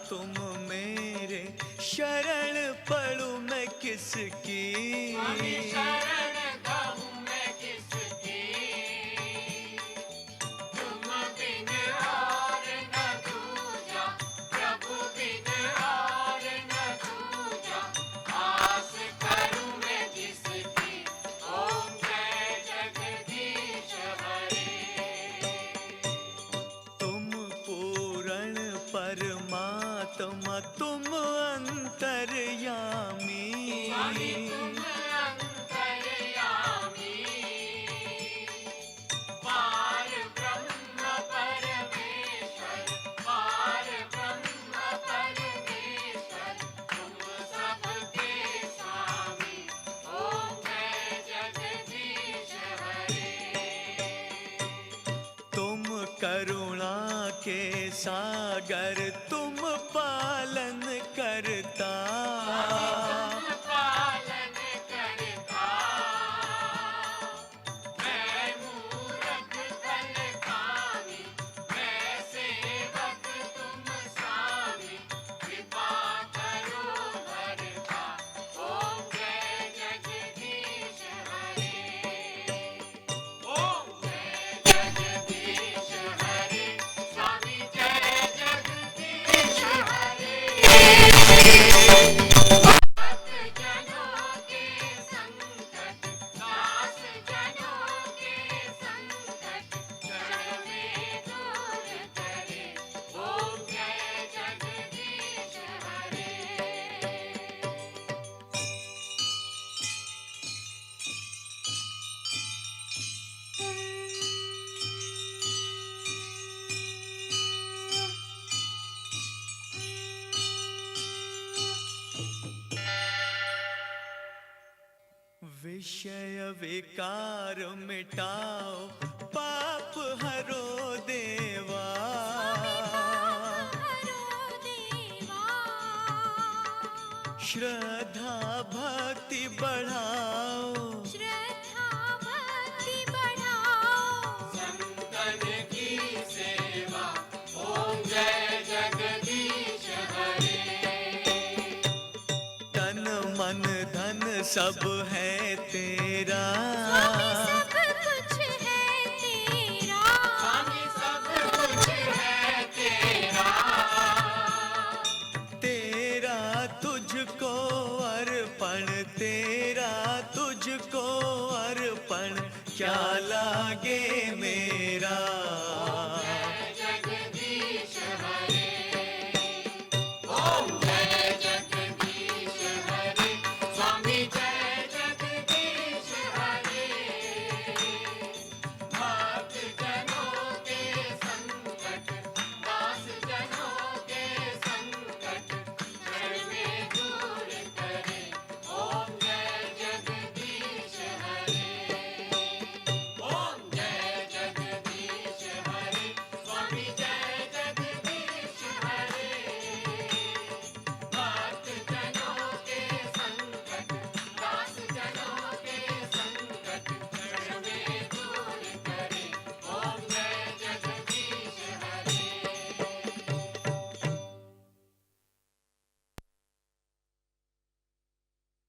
तुम मेरे, शरण पड़ूं मैं किसकी। शरण कहूँ मैं किसकी, तुम बिन और न दूजा, प्रभु बिन और न दूजा, आस करूँ मैं जिसकी। ओम जय जगदीश हरे। तुम पूर्ण परमात्मा, तुम अंतर्यामी। तुम अंतर्यामी, पार ब्रह्म परमेश्वर, पार ब्रह्म परमेश्वर, तुम सबके स्वामी। ओम जय जगदीश हरे। तुम करुणा के सागर, तुम पालन करता। पालन करता, मैं मूरख फल खावी, मैं सेवक तुम स्वामी। कृपा करो भरता। ओम जय जगदीश हरे। ओम जय जगदीश हरे। स्वामी जय जगदीश हरे। विषय विकार मिटाओ, पाप हरो देवा। श्रद्धा भक्ति बढ़ाओ, श्रद्धा भक्ति बढ़ाओ। संतन की सेवा, ओम जय जगदीश हरे। तन मन धन सब है तेरा,